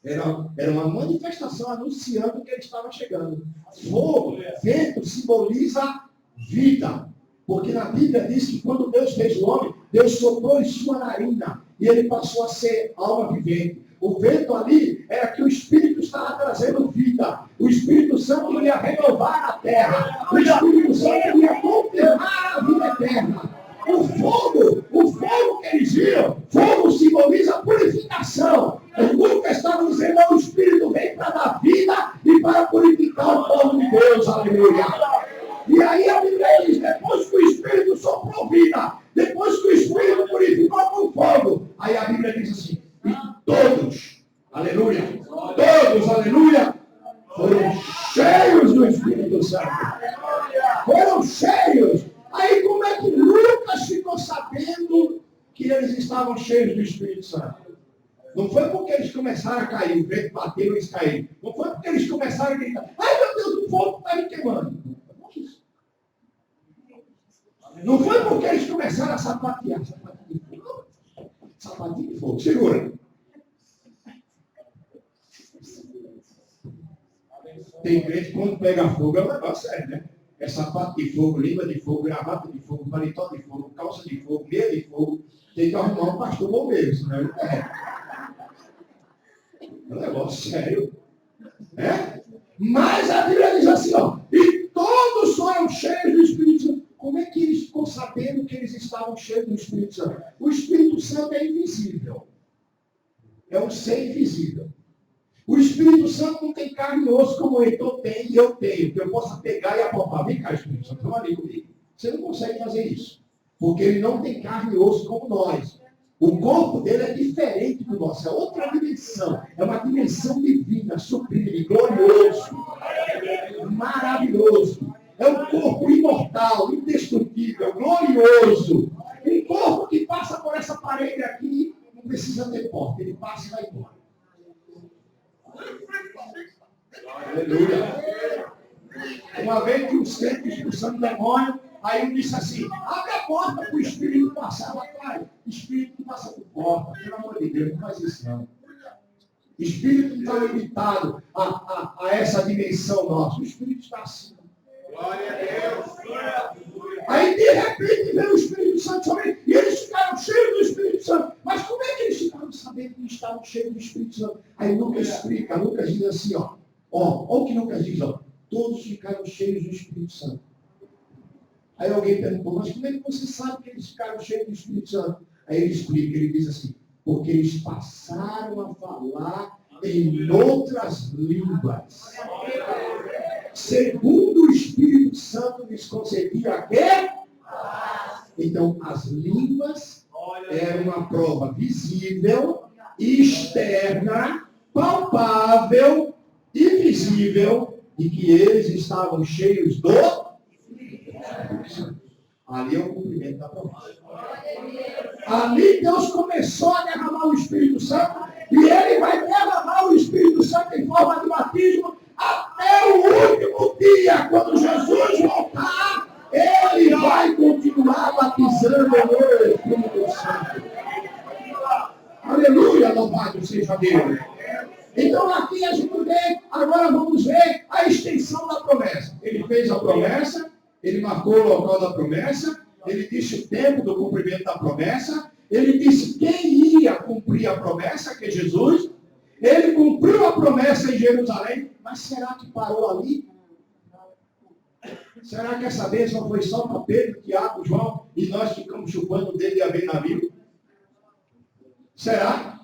Era uma manifestação anunciando que ele estava chegando. Fogo, vento, simboliza vida. Porque na Bíblia diz que quando Deus fez o homem, Deus soprou em sua narina e ele passou a ser alma vivente. O vento ali era que o Espírito estava trazendo vida. O Espírito Santo iria renovar a terra. O Espírito Santo iria confirmar a vida eterna. O fogo que eles viram, fogo simboliza purificação. O Lucas estava dizendo, o Espírito vem para dar vida e para purificar o povo de Deus. Aleluia. E aí a Bíblia diz, depois que o Espírito soprou vida, depois que o Espírito purificou com fogo, aí a Bíblia diz assim, e todos, aleluia, todos, aleluia, foram cheios do Espírito Santo. Foram cheios. Aí como é que Lucas ficou sabendo que eles estavam cheios do Espírito Santo? Não foi porque eles começaram a cair, o vento bateu e eles caíram. Não foi porque eles começaram a gritar, ai meu Deus, o fogo está me queimando. Não foi porque eles começaram a sapatear. Sapatinho de fogo. Segura. Tem crente que quando pega fogo é um negócio sério, né? É sapato de fogo, língua de fogo, gravata de fogo, paletó de fogo, calça de fogo, meia de fogo. Tem que arrumar um pastor bombeiro, senão ele perde. É um negócio sério. É? Mas a Bíblia diz assim, ó. E todos foram cheios do Espírito Santo. Como é que eles ficam sabendo que eles estavam cheios do Espírito Santo? O Espírito Santo é invisível. É um ser invisível. O Espírito Santo não tem carne e osso como o Heitor tem e eu tenho, que eu possa pegar e apalpar. Vem cá, Espírito Santo, vamos ali comigo. Você não consegue fazer isso. Porque ele não tem carne e osso como nós. O corpo dele é diferente do nosso. É outra dimensão. É uma dimensão divina, sublime, glorioso. Maravilhoso. É um corpo imortal, indestrutível, glorioso. Um corpo que passa por essa parede aqui, não precisa ter porta. Ele passa e vai embora. Aleluia. Uma vez que um centro expulsando demônio, aí um disse assim, abre a porta para o espírito passar. Rapaz, espírito não passa por porta, pelo amor de Deus, não faz isso não. Espírito não está limitado a essa dimensão nossa. O Espírito está acima. Glória a Deus. Aí, de repente, veio o Espírito Santo sobre e eles ficaram cheios do Espírito Santo. Mas como é que eles ficaram sabendo que eles estavam cheios do Espírito Santo? Aí Lucas explica, Lucas diz assim, ó o que Lucas diz, todos ficaram cheios do Espírito Santo. Aí alguém perguntou, mas como é que você sabe que eles ficaram cheios do Espírito Santo? Aí ele explica, ele diz assim, porque eles passaram a falar em outras línguas. Segundo o Espírito Santo lhes concedia a quê? Então, as línguas eram uma prova visível, externa, palpável e visível de que eles estavam cheios do Espírito Santo. Ali é o cumprimento da promessa. Ali Deus começou a derramar o Espírito Santo e Ele vai derramar o Espírito Santo em forma de batismo até o último dia, quando Jesus voltar, Ele vai continuar batizando no Espírito Santo. Aleluia, louvado seja Deus. Então aqui a gente vê, agora vamos ver a extensão da promessa. Ele fez a promessa, ele marcou o local da promessa, ele disse o tempo do cumprimento da promessa, ele disse quem ia cumprir a promessa, que é Jesus. Ele cumpriu a promessa em Jerusalém, mas será que parou ali? Será que essa bênção foi só para Pedro, Tiago, João, e nós ficamos chupando o dedo e a ver navio? Será?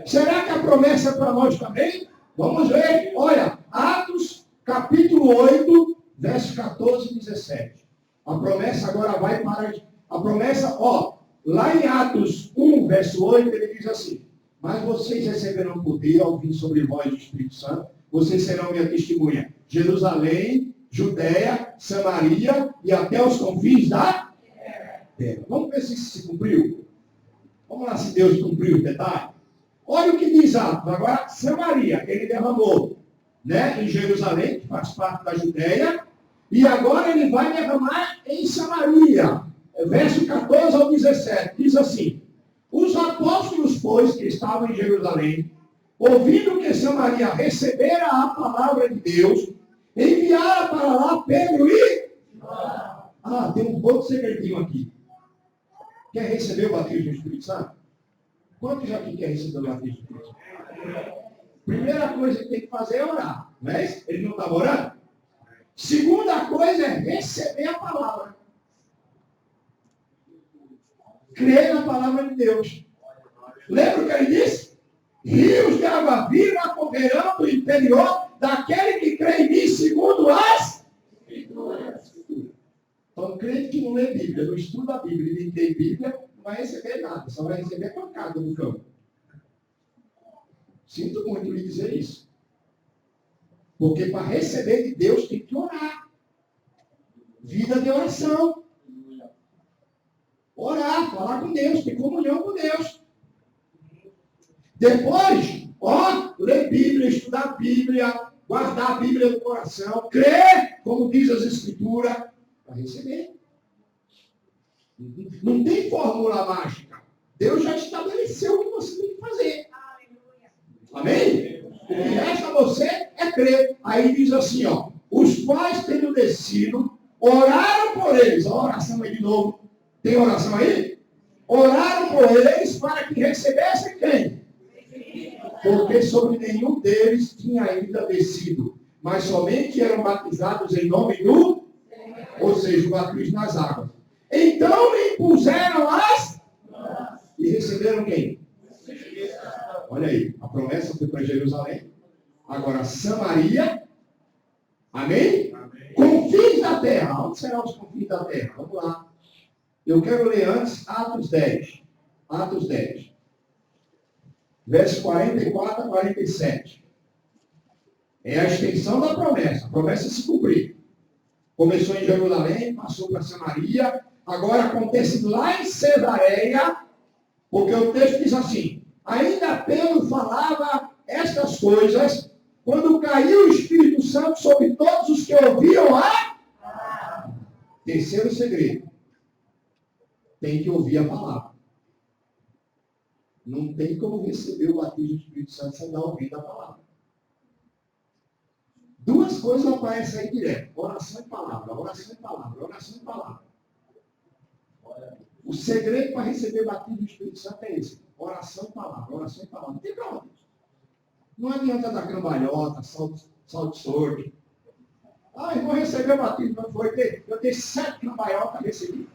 Será que a promessa é para nós também? Vamos ver. Olha, Atos, capítulo 8, verso 14 e 17. A promessa agora vai para... A promessa, lá em Atos 1, verso 8, ele diz assim, mas vocês receberão poder ao vir sobre vós o Espírito Santo, vocês serão minha testemunha. Jerusalém, Judéia, Samaria e até os confins da terra. Vamos ver se isso se cumpriu. Vamos lá se Deus cumpriu o detalhe. Olha o que diz Atos. Agora, Samaria, ele derramou, em Jerusalém, que faz parte da Judéia, e agora ele vai derramar em Samaria. Verso 14 ao 17, diz assim, os apóstolos, pois, que estavam em Jerusalém, ouvindo que Samaria recebera a palavra de Deus, enviaram para lá Pedro e... tem um outro segredinho aqui. Quer receber o batismo do Espírito Santo? Quantos aqui quer receber o batismo do Espírito Santo? Primeira coisa que tem que fazer é orar. Não é isso? Ele não estava orando? Segunda coisa é receber a palavra. Crer na palavra de Deus. Lembra o que ele disse? Rios de água viva correrão do interior daquele que crê em mim segundo as Escrituras. Então, crente que não lê Bíblia, não estuda a Bíblia e nem tem Bíblia, não vai receber nada, só vai receber pancada no campo. Sinto muito lhe dizer isso. Porque para receber de Deus tem que orar. Vida de oração. Orar, falar com Deus, ter comunhão com Deus. Depois, ler Bíblia, estudar a Bíblia, guardar a Bíblia no coração, crer, como diz as Escrituras, para receber. Não tem fórmula mágica. Deus já estabeleceu o que você tem que fazer. Amém? O que resta a você é crer. Aí diz assim, os pais tendo descido, oraram por eles. A oração aí de novo. Tem oração aí? Oraram por eles para que recebessem quem? Porque sobre nenhum deles tinha ainda descido, mas somente eram batizados em nome do, ou seja, o batismo nas águas. Então lhe impuseram as e receberam quem? Olha aí, a promessa foi para Jerusalém. Agora Samaria, amém? Confins da terra. Onde serão os confins da terra? Vamos lá. Eu quero ler antes Atos 10. Atos 10. Versos 44 a 47. É a extensão da promessa. A promessa se cumprir. Começou em Jerusalém, passou para Samaria. Agora acontece lá em Cesareia. Porque o texto diz assim. Ainda Pedro falava estas coisas quando caiu o Espírito Santo sobre todos os que ouviram Terceiro segredo. Tem que ouvir a palavra. Não tem como receber o batismo do Espírito Santo sem dar ouvido a palavra. Duas coisas aparecem aí direto. Oração e palavra, oração e palavra, oração e palavra. O segredo para receber o batismo do Espírito Santo é esse. Oração e palavra, oração e palavra. Não tem pra onde. Não adianta dar cambalhota, salto sorte. Ah, eu vou receber o batismo. Não foi. Eu dei 7 cambalhotas, recebi.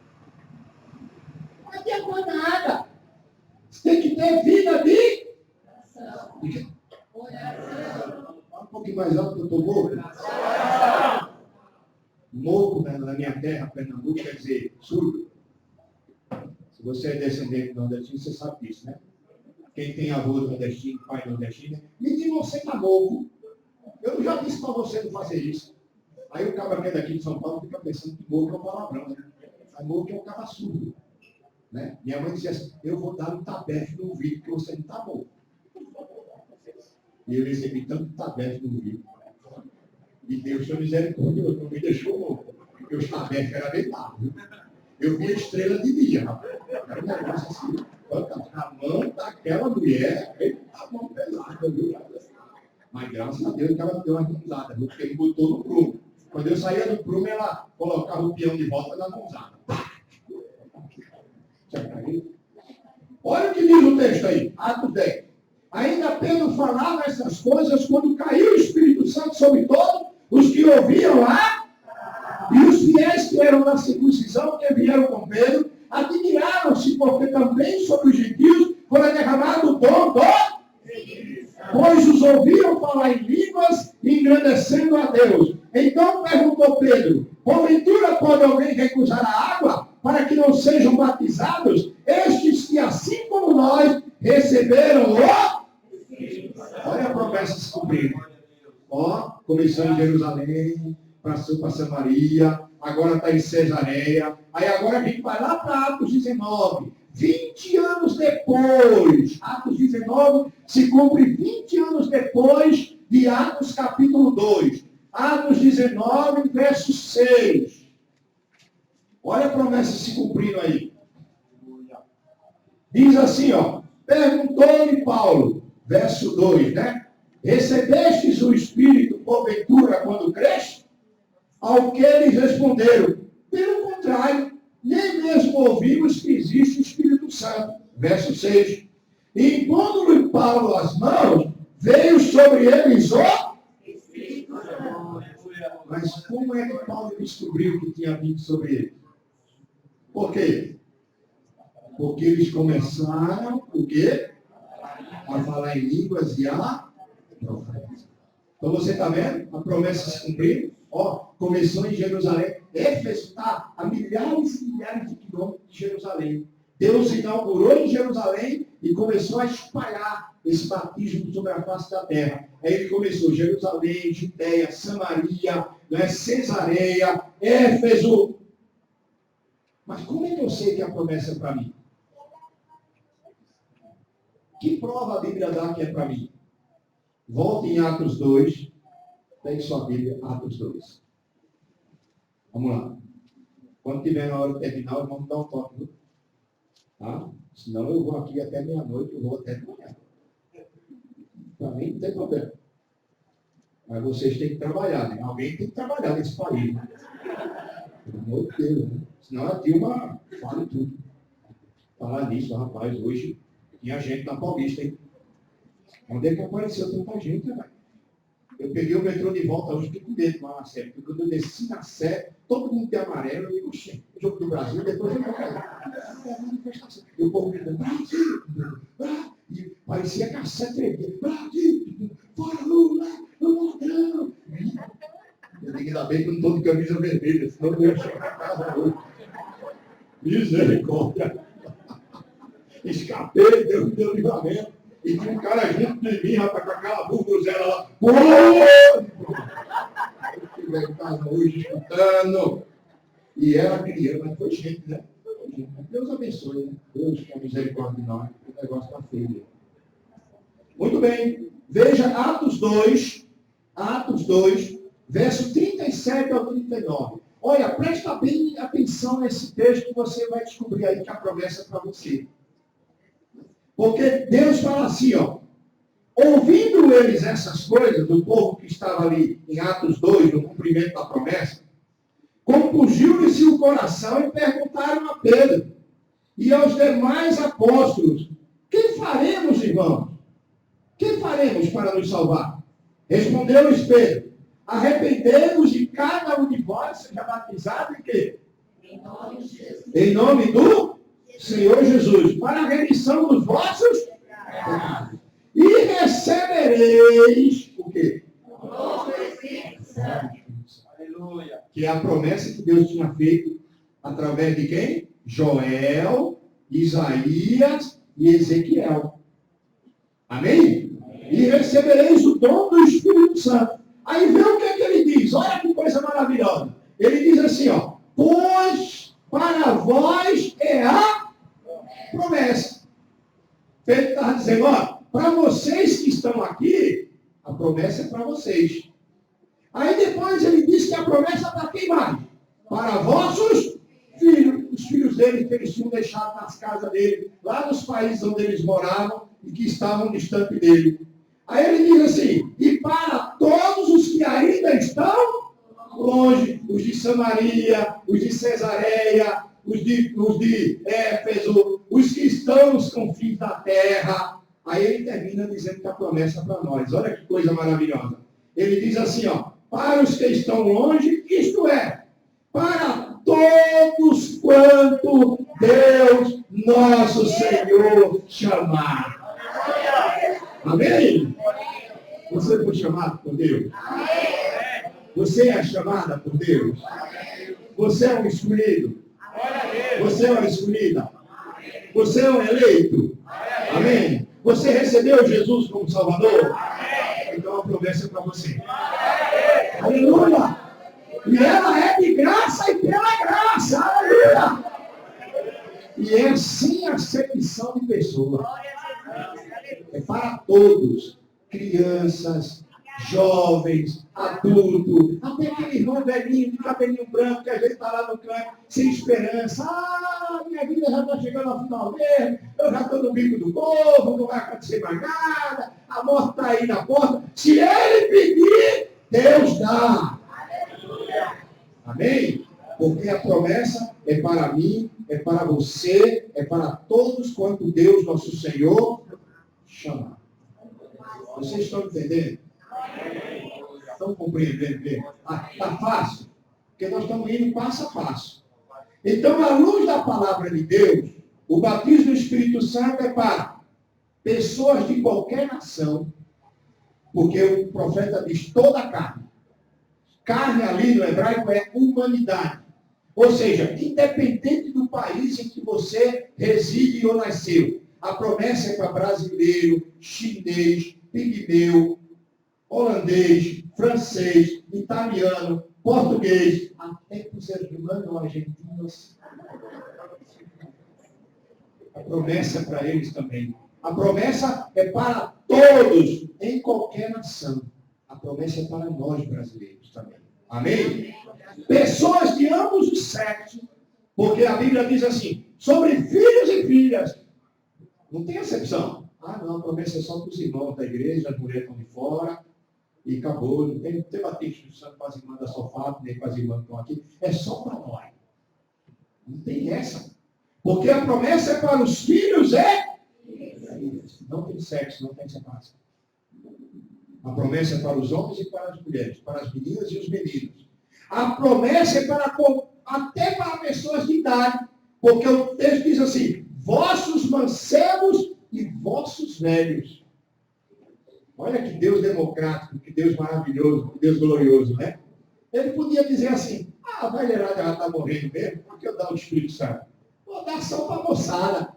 Não adianta nada. Você tem que ter vida de oração. Um pouquinho mais alto que eu estou louco. Louco, né, na minha terra, Pernambuco, quer dizer surdo. Se você é descendente do nordestino, você sabe disso, né? Quem tem avô nordestino, pai nordestino, me diz, você está louco. Eu já disse para você não fazer isso. Aí o cabra que é daqui de São Paulo fica pensando que louco é um palavrão, né? A louco é um cara surdo. Né? Minha mãe dizia assim, eu vou dar um tabefe no ouvido, que você não está bom. E eu recebi tanto tabefe no ouvido. E Deus foi misericórdia, não me deixou louco. Porque os tabefes eram deitados. Eu vi a estrela de dia, rapaz. Era um negócio assim. A mão daquela mulher, a mão pesada, viu? Mas graças a Deus que ela deu uma risada, porque ele botou no prumo. Quando eu saía do prumo, ela colocava o peão de volta na mãozada. Olha o que diz o texto aí, Atos 10. Ainda Pedro falava essas coisas quando caiu o Espírito Santo sobre todos os que ouviam lá, e os fiéis que eram da circuncisão, que vieram com Pedro, admiraram-se, porque também sobre os gentios foi derramado o dom do, pois os ouviam falar em línguas, engrandecendo a Deus. Então perguntou Pedro, porventura pode alguém recusar a água para que não sejam batizados estes que, assim como nós, receberam o... Olha a promessa se cumprindo. Ó, começou em Jerusalém, passou para Samaria, agora está em Cesareia. Aí agora a gente vai lá para Atos 19. 20 anos depois, Atos 19 se cumpre 20 anos depois de Atos capítulo 2. Atos 19, verso 6. Olha a promessa se cumprindo aí. Diz assim, ó. Perguntou-lhe Paulo, verso 2, né? Recebestes o Espírito porventura quando creste? Ao que eles responderam, pelo contrário, nem mesmo ouvimos que existe o Espírito Santo. Verso 6. E impondo-lhe Paulo as mãos, veio sobre eles o Espírito Santo. Mas como é que Paulo descobriu que tinha vindo sobre eles? Por quê? Porque eles começaram, o quê? A falar em línguas e a profetizar. Então você está vendo? A promessa se cumpriu. Ó, começou em Jerusalém. Éfeso está a milhares e milhares de quilômetros de Jerusalém. Deus inaugurou em Jerusalém e começou a espalhar esse batismo sobre a face da terra. Aí ele começou Jerusalém, Judeia, Samaria, né, Cesareia, Éfeso. Mas como é que eu sei que a promessa é para mim? Que prova a Bíblia dá que é para mim? Volte em Atos 2. Pegue sua Bíblia, Atos 2. Vamos lá. Quando tiver na hora de terminar, vamos dar um toque, viu? Tá? Senão eu vou aqui até meia-noite, eu vou até de manhã. Para mim não tem problema. Mas vocês têm que trabalhar, né? Alguém tem que trabalhar nesse país, né? Pelo amor de Deus, né? Senão a Dilma fala tudo. Falar nisso, rapaz, hoje tinha gente na Paulista, hein? Onde é que apareceu tanta gente, velho? Eu peguei o metrô de volta hoje, fiquei com medo lá na Sé, porque quando eu desci na Sé, todo mundo de amarelo, eu digo, oxe, jogo do Brasil, depois eu vou manifestação. E o povo gritando, Brasil, Brasil, e parecia que a Sé tremia, Brasil, fora Lula, ladrão. Eu digo, ainda bem que eu não estou de camisa vermelha, senão eu ia chegar a casa hoje. Misericórdia. Escapei, Deus me deu livramento. E tinha um cara junto de mim, rapaz, com aquela burruzela lá. Eu estive em casa hoje escutando. E era criança, mas foi gente, né? Deus abençoe, né? Deus com misericórdia de nós. O negócio está feio. Muito bem. Veja Atos 2, verso 37 ao 39. Olha, presta bem atenção nesse texto que você vai descobrir aí que a promessa é para você. Porque Deus fala assim, ó. Ouvindo eles essas coisas, do povo que estava ali em Atos 2, no cumprimento da promessa, compungiu-lhe-se o coração e perguntaram a Pedro e aos demais apóstolos: que faremos, irmãos? Que faremos para nos salvar? Respondeu-lhes Pedro: arrependei-vos e cada um de vós seja batizado em quê? Em nome de Jesus. Em nome do Senhor Jesus, para a remissão dos vossos pecados. E recebereis o quê? O novo Espírito Santo. Aleluia. Que é a promessa que Deus tinha feito através de quem? Joel, Isaías e Ezequiel. Amém? E recebereis o dom do Espírito Santo. Aí vê o que ele diz. Olha que coisa maravilhosa. Ele diz assim, ó. Pois para vós é a promessa. Pedro está dizendo, ó. Para vocês que estão aqui, a promessa é para vocês. Aí depois ele diz que a promessa é para quem mais? Para vossos filhos. Os filhos dele que eles tinham deixado nas casas dele, lá nos países onde eles moravam e que estavam distante dele. Aí ele diz assim, e para todos os que ainda estão longe, os de Samaria, os de Cesareia, os de Éfeso, os que estão nos confins da terra. Aí ele termina dizendo que a promessa é para nós. Olha que coisa maravilhosa. Ele diz assim, ó, para os que estão longe, isto é, para todos quanto Deus, nosso Senhor, chamar. Amém? Você foi chamado por Deus? Você é chamada por Deus? Você é um escolhido? Você é uma escolhida? Você é um eleito? Amém? Você recebeu Jesus como Salvador? Então a promessa é para você. Aleluia! E ela é de graça e pela graça. Aleluia! E é sem acepção de pessoa. É para todos. Crianças, jovens, adultos, até aquele irmão velhinho de cabelinho branco que às vezes está lá no canto, sem esperança. Ah, minha vida já está chegando ao final mesmo, eu já estou no bico do povo, não vai acontecer mais nada, a morte está aí na porta. Se ele pedir, Deus dá. Amém? Porque a promessa é para mim, é para você, é para todos quanto Deus, nosso Senhor, chama. Vocês estão entendendo? Estão compreendendo? Está fácil? Porque nós estamos indo passo a passo. Então, à luz da palavra de Deus, o batismo do Espírito Santo é para pessoas de qualquer nação, porque o profeta diz toda a carne. Carne ali no hebraico é humanidade. Ou seja, independente do país em que você reside ou nasceu, a promessa é para brasileiro, chinês, pigmeu, holandês, francês, italiano, português, até para os hermanos argentinos. A promessa é para eles também. A promessa é para todos, em qualquer nação. A promessa é para nós brasileiros também. Amém? Pessoas de ambos os sexos, porque a Bíblia diz assim, sobre filhos e filhas. Não tem exceção. Ah, não, a promessa é só para os irmãos da igreja, as mulheres estão de fora, e acabou. Não tem batismo santo para as irmãs da sofá, nem para as irmãs que estão aqui. É só para nós. Não tem essa. Porque a promessa é para os filhos não tem sexo, não tem separação. A promessa é para os homens e para as mulheres, para as meninas e os meninos. A promessa é para até para pessoas de idade, porque o texto diz assim, vossos mancebos e vossos velhos. Olha que Deus democrático, que Deus maravilhoso, que Deus glorioso, né? Ele podia dizer assim, a velherada já está morrendo mesmo, por que eu dar o Espírito Santo? Vou dar só para a moçada.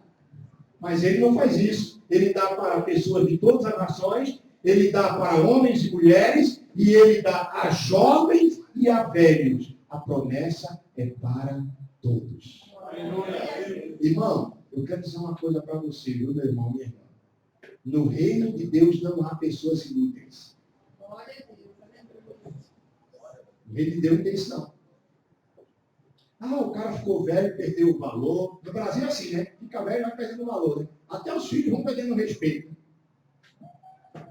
Mas ele não faz isso. Ele dá para pessoas de todas as nações, ele dá para homens e mulheres, e ele dá a jovens e a velhos. A promessa é para todos. Irmão, eu quero dizer uma coisa para você, viu, meu irmão, minha irmã? No reino de Deus não há pessoas inúteis. No reino de Deus não tem isso, não. Ah, o cara ficou velho, perdeu o valor. No Brasil é assim, né? Fica velho e vai perdendo o valor, né? Até os filhos vão perdendo o respeito.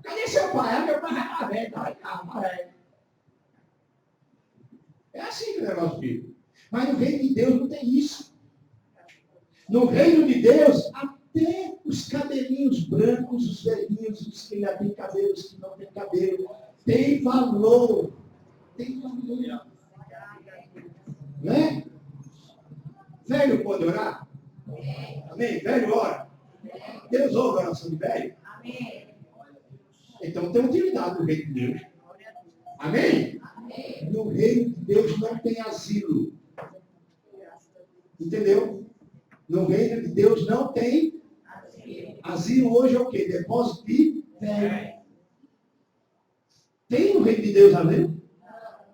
Cadê seu pai? Ah, meu pai já tá velho, tá calma, velho. É assim que o negócio fica. Mas no reino de Deus não tem isso. No reino de Deus, até os cabelinhos brancos, os velhinhos, os que ainda têm cabelo, os que não têm cabelo, tem valor. Tem valor. Né? Velho pode orar? Amém? Velho ora. Deus ouve a oração de velho? Então tem utilidade no reino de Deus. Amém? No reino de Deus não tem asilo. Entendeu? No reino de Deus não tem asilo. Hoje é o quê? Depósito de velho. Tem no reino de Deus asilo?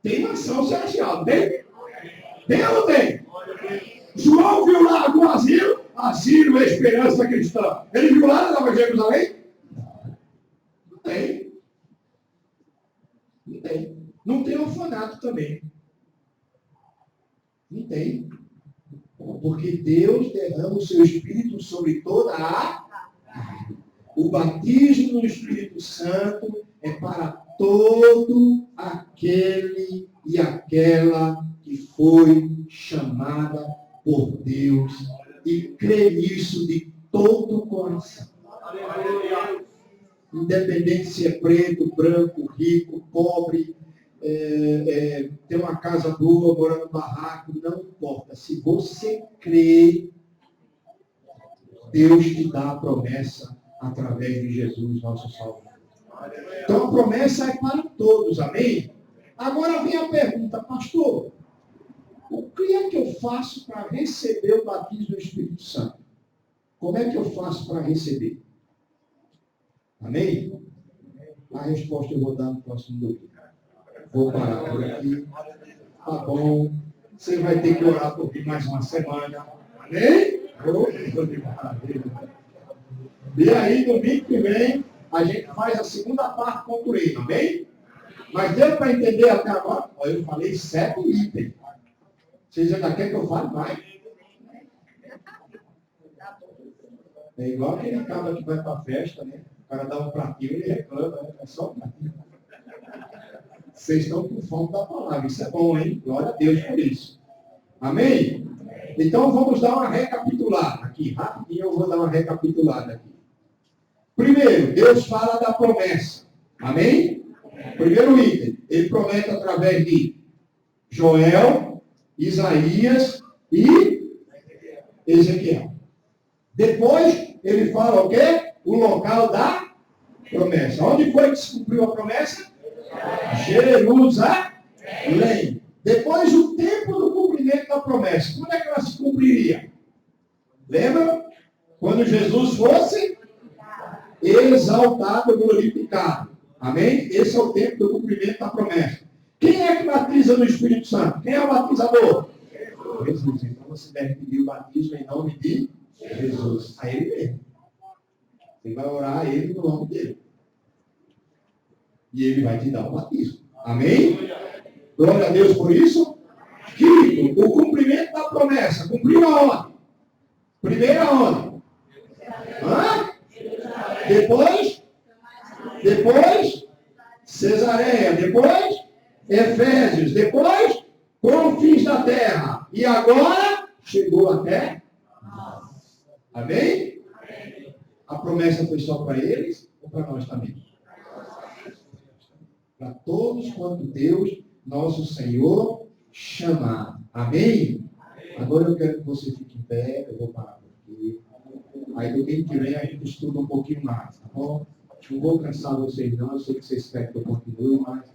Tem mansão celestial, tem? Tem ou não tem? João viu lá algum asilo? Asilo, esperança cristã. Ele viu lá na Nova Jerusalém? Não tem. Não tem. Não tem orfanato também. Não tem. Porque Deus derrama o seu Espírito sobre toda a carne. O batismo no Espírito Santo é para todo aquele e aquela que foi chamada por Deus e crê nisso de todo o coração. Independente se é preto, branco, rico, pobre, tem uma casa boa, mora no barraco, não importa. Se você crê, Deus te dá a promessa através de Jesus, nosso Salvador. Então a promessa é para todos, amém? Agora vem a pergunta, pastor, o que é que eu faço para receber o batismo do Espírito Santo? Como é que eu faço para receber? Amém? A resposta eu vou dar no próximo domingo. Vou parar por aqui. Tá bom. Você vai ter que orar por mim mais uma semana. Amém? E aí, domingo que vem, a gente faz a segunda parte com o reino. Amém? Mas deu para entender até agora? Olha, eu falei 7 itens. Vocês ainda querem que eu fale mais? É igual aquele cara que vai para a festa, né? O cara dá um pratinho e ele reclama, né? É só um pratinho. Vocês estão com fome da palavra. Isso é bom, hein? Glória a Deus por isso. Amém? Então vamos dar uma recapitulada aqui. Rapidinho eu vou dar uma recapitulada aqui. Primeiro, Deus fala da promessa. Amém? Primeiro item. Ele promete através de Joel, Isaías e Ezequiel. Depois, ele fala o quê? O local da promessa. Onde foi que se cumpriu a promessa? Jerusalém. Depois, o tempo do cumprimento da promessa. Quando é que ela se cumpriria? Lembra? Quando Jesus fosse exaltado, glorificado. Amém? Esse é o tempo do cumprimento da promessa. Quem é que batiza no Espírito Santo? Quem é o batizador? Jesus. Então você deve pedir o batismo em nome de Jesus. A ele mesmo. Você vai orar a ele no nome dele. E ele vai te dar o batismo. Amém? Glória a Deus por isso. Quinto, o cumprimento da promessa. Cumpriu aonde? Primeiro aonde? Hã? Depois, Cesareia. Depois, Efésios. Depois, confins da terra. E agora, chegou até nós. Amém? A promessa foi só para eles ou para nós também? Para todos quanto Deus, nosso Senhor, chamar. Amém? Agora eu quero que você fique em pé, eu vou parar por aqui. Aí do que vem a gente estuda um pouquinho mais, tá bom? Não vou cansar vocês não, eu sei que vocês querem que eu continue, mas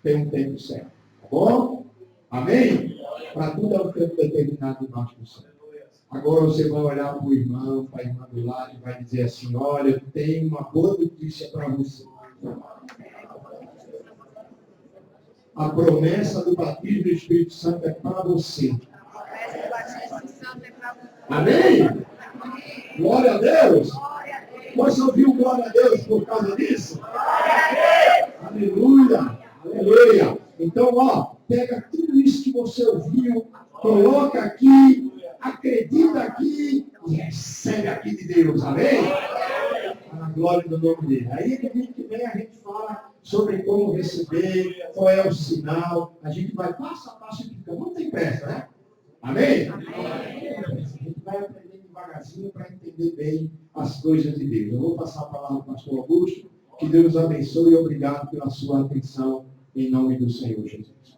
tem um tempo certo, tá bom? Amém? Para tudo é um tempo determinado debaixo do céu. Agora você vai olhar para o irmão, para a irmã do lado e vai dizer assim, olha, eu tenho uma boa notícia para você. A promessa do batismo do Espírito Santo é para você. Amém? Glória a Deus. Você ouviu glória a Deus por causa disso? Aleluia. Aleluia. Então, pega tudo isso que você ouviu, coloca aqui, acredita aqui e recebe aqui de Deus. Amém? Para a glória do nome dele. Aí que vem a gente fala sobre como receber, qual é o sinal. A gente vai passo a passo e fica. Não tem pressa, né? Amém? A gente vai aprender devagarzinho para entender bem as coisas de Deus. Eu vou passar a palavra para o pastor Augusto. Que Deus abençoe e obrigado pela sua atenção em nome do Senhor Jesus.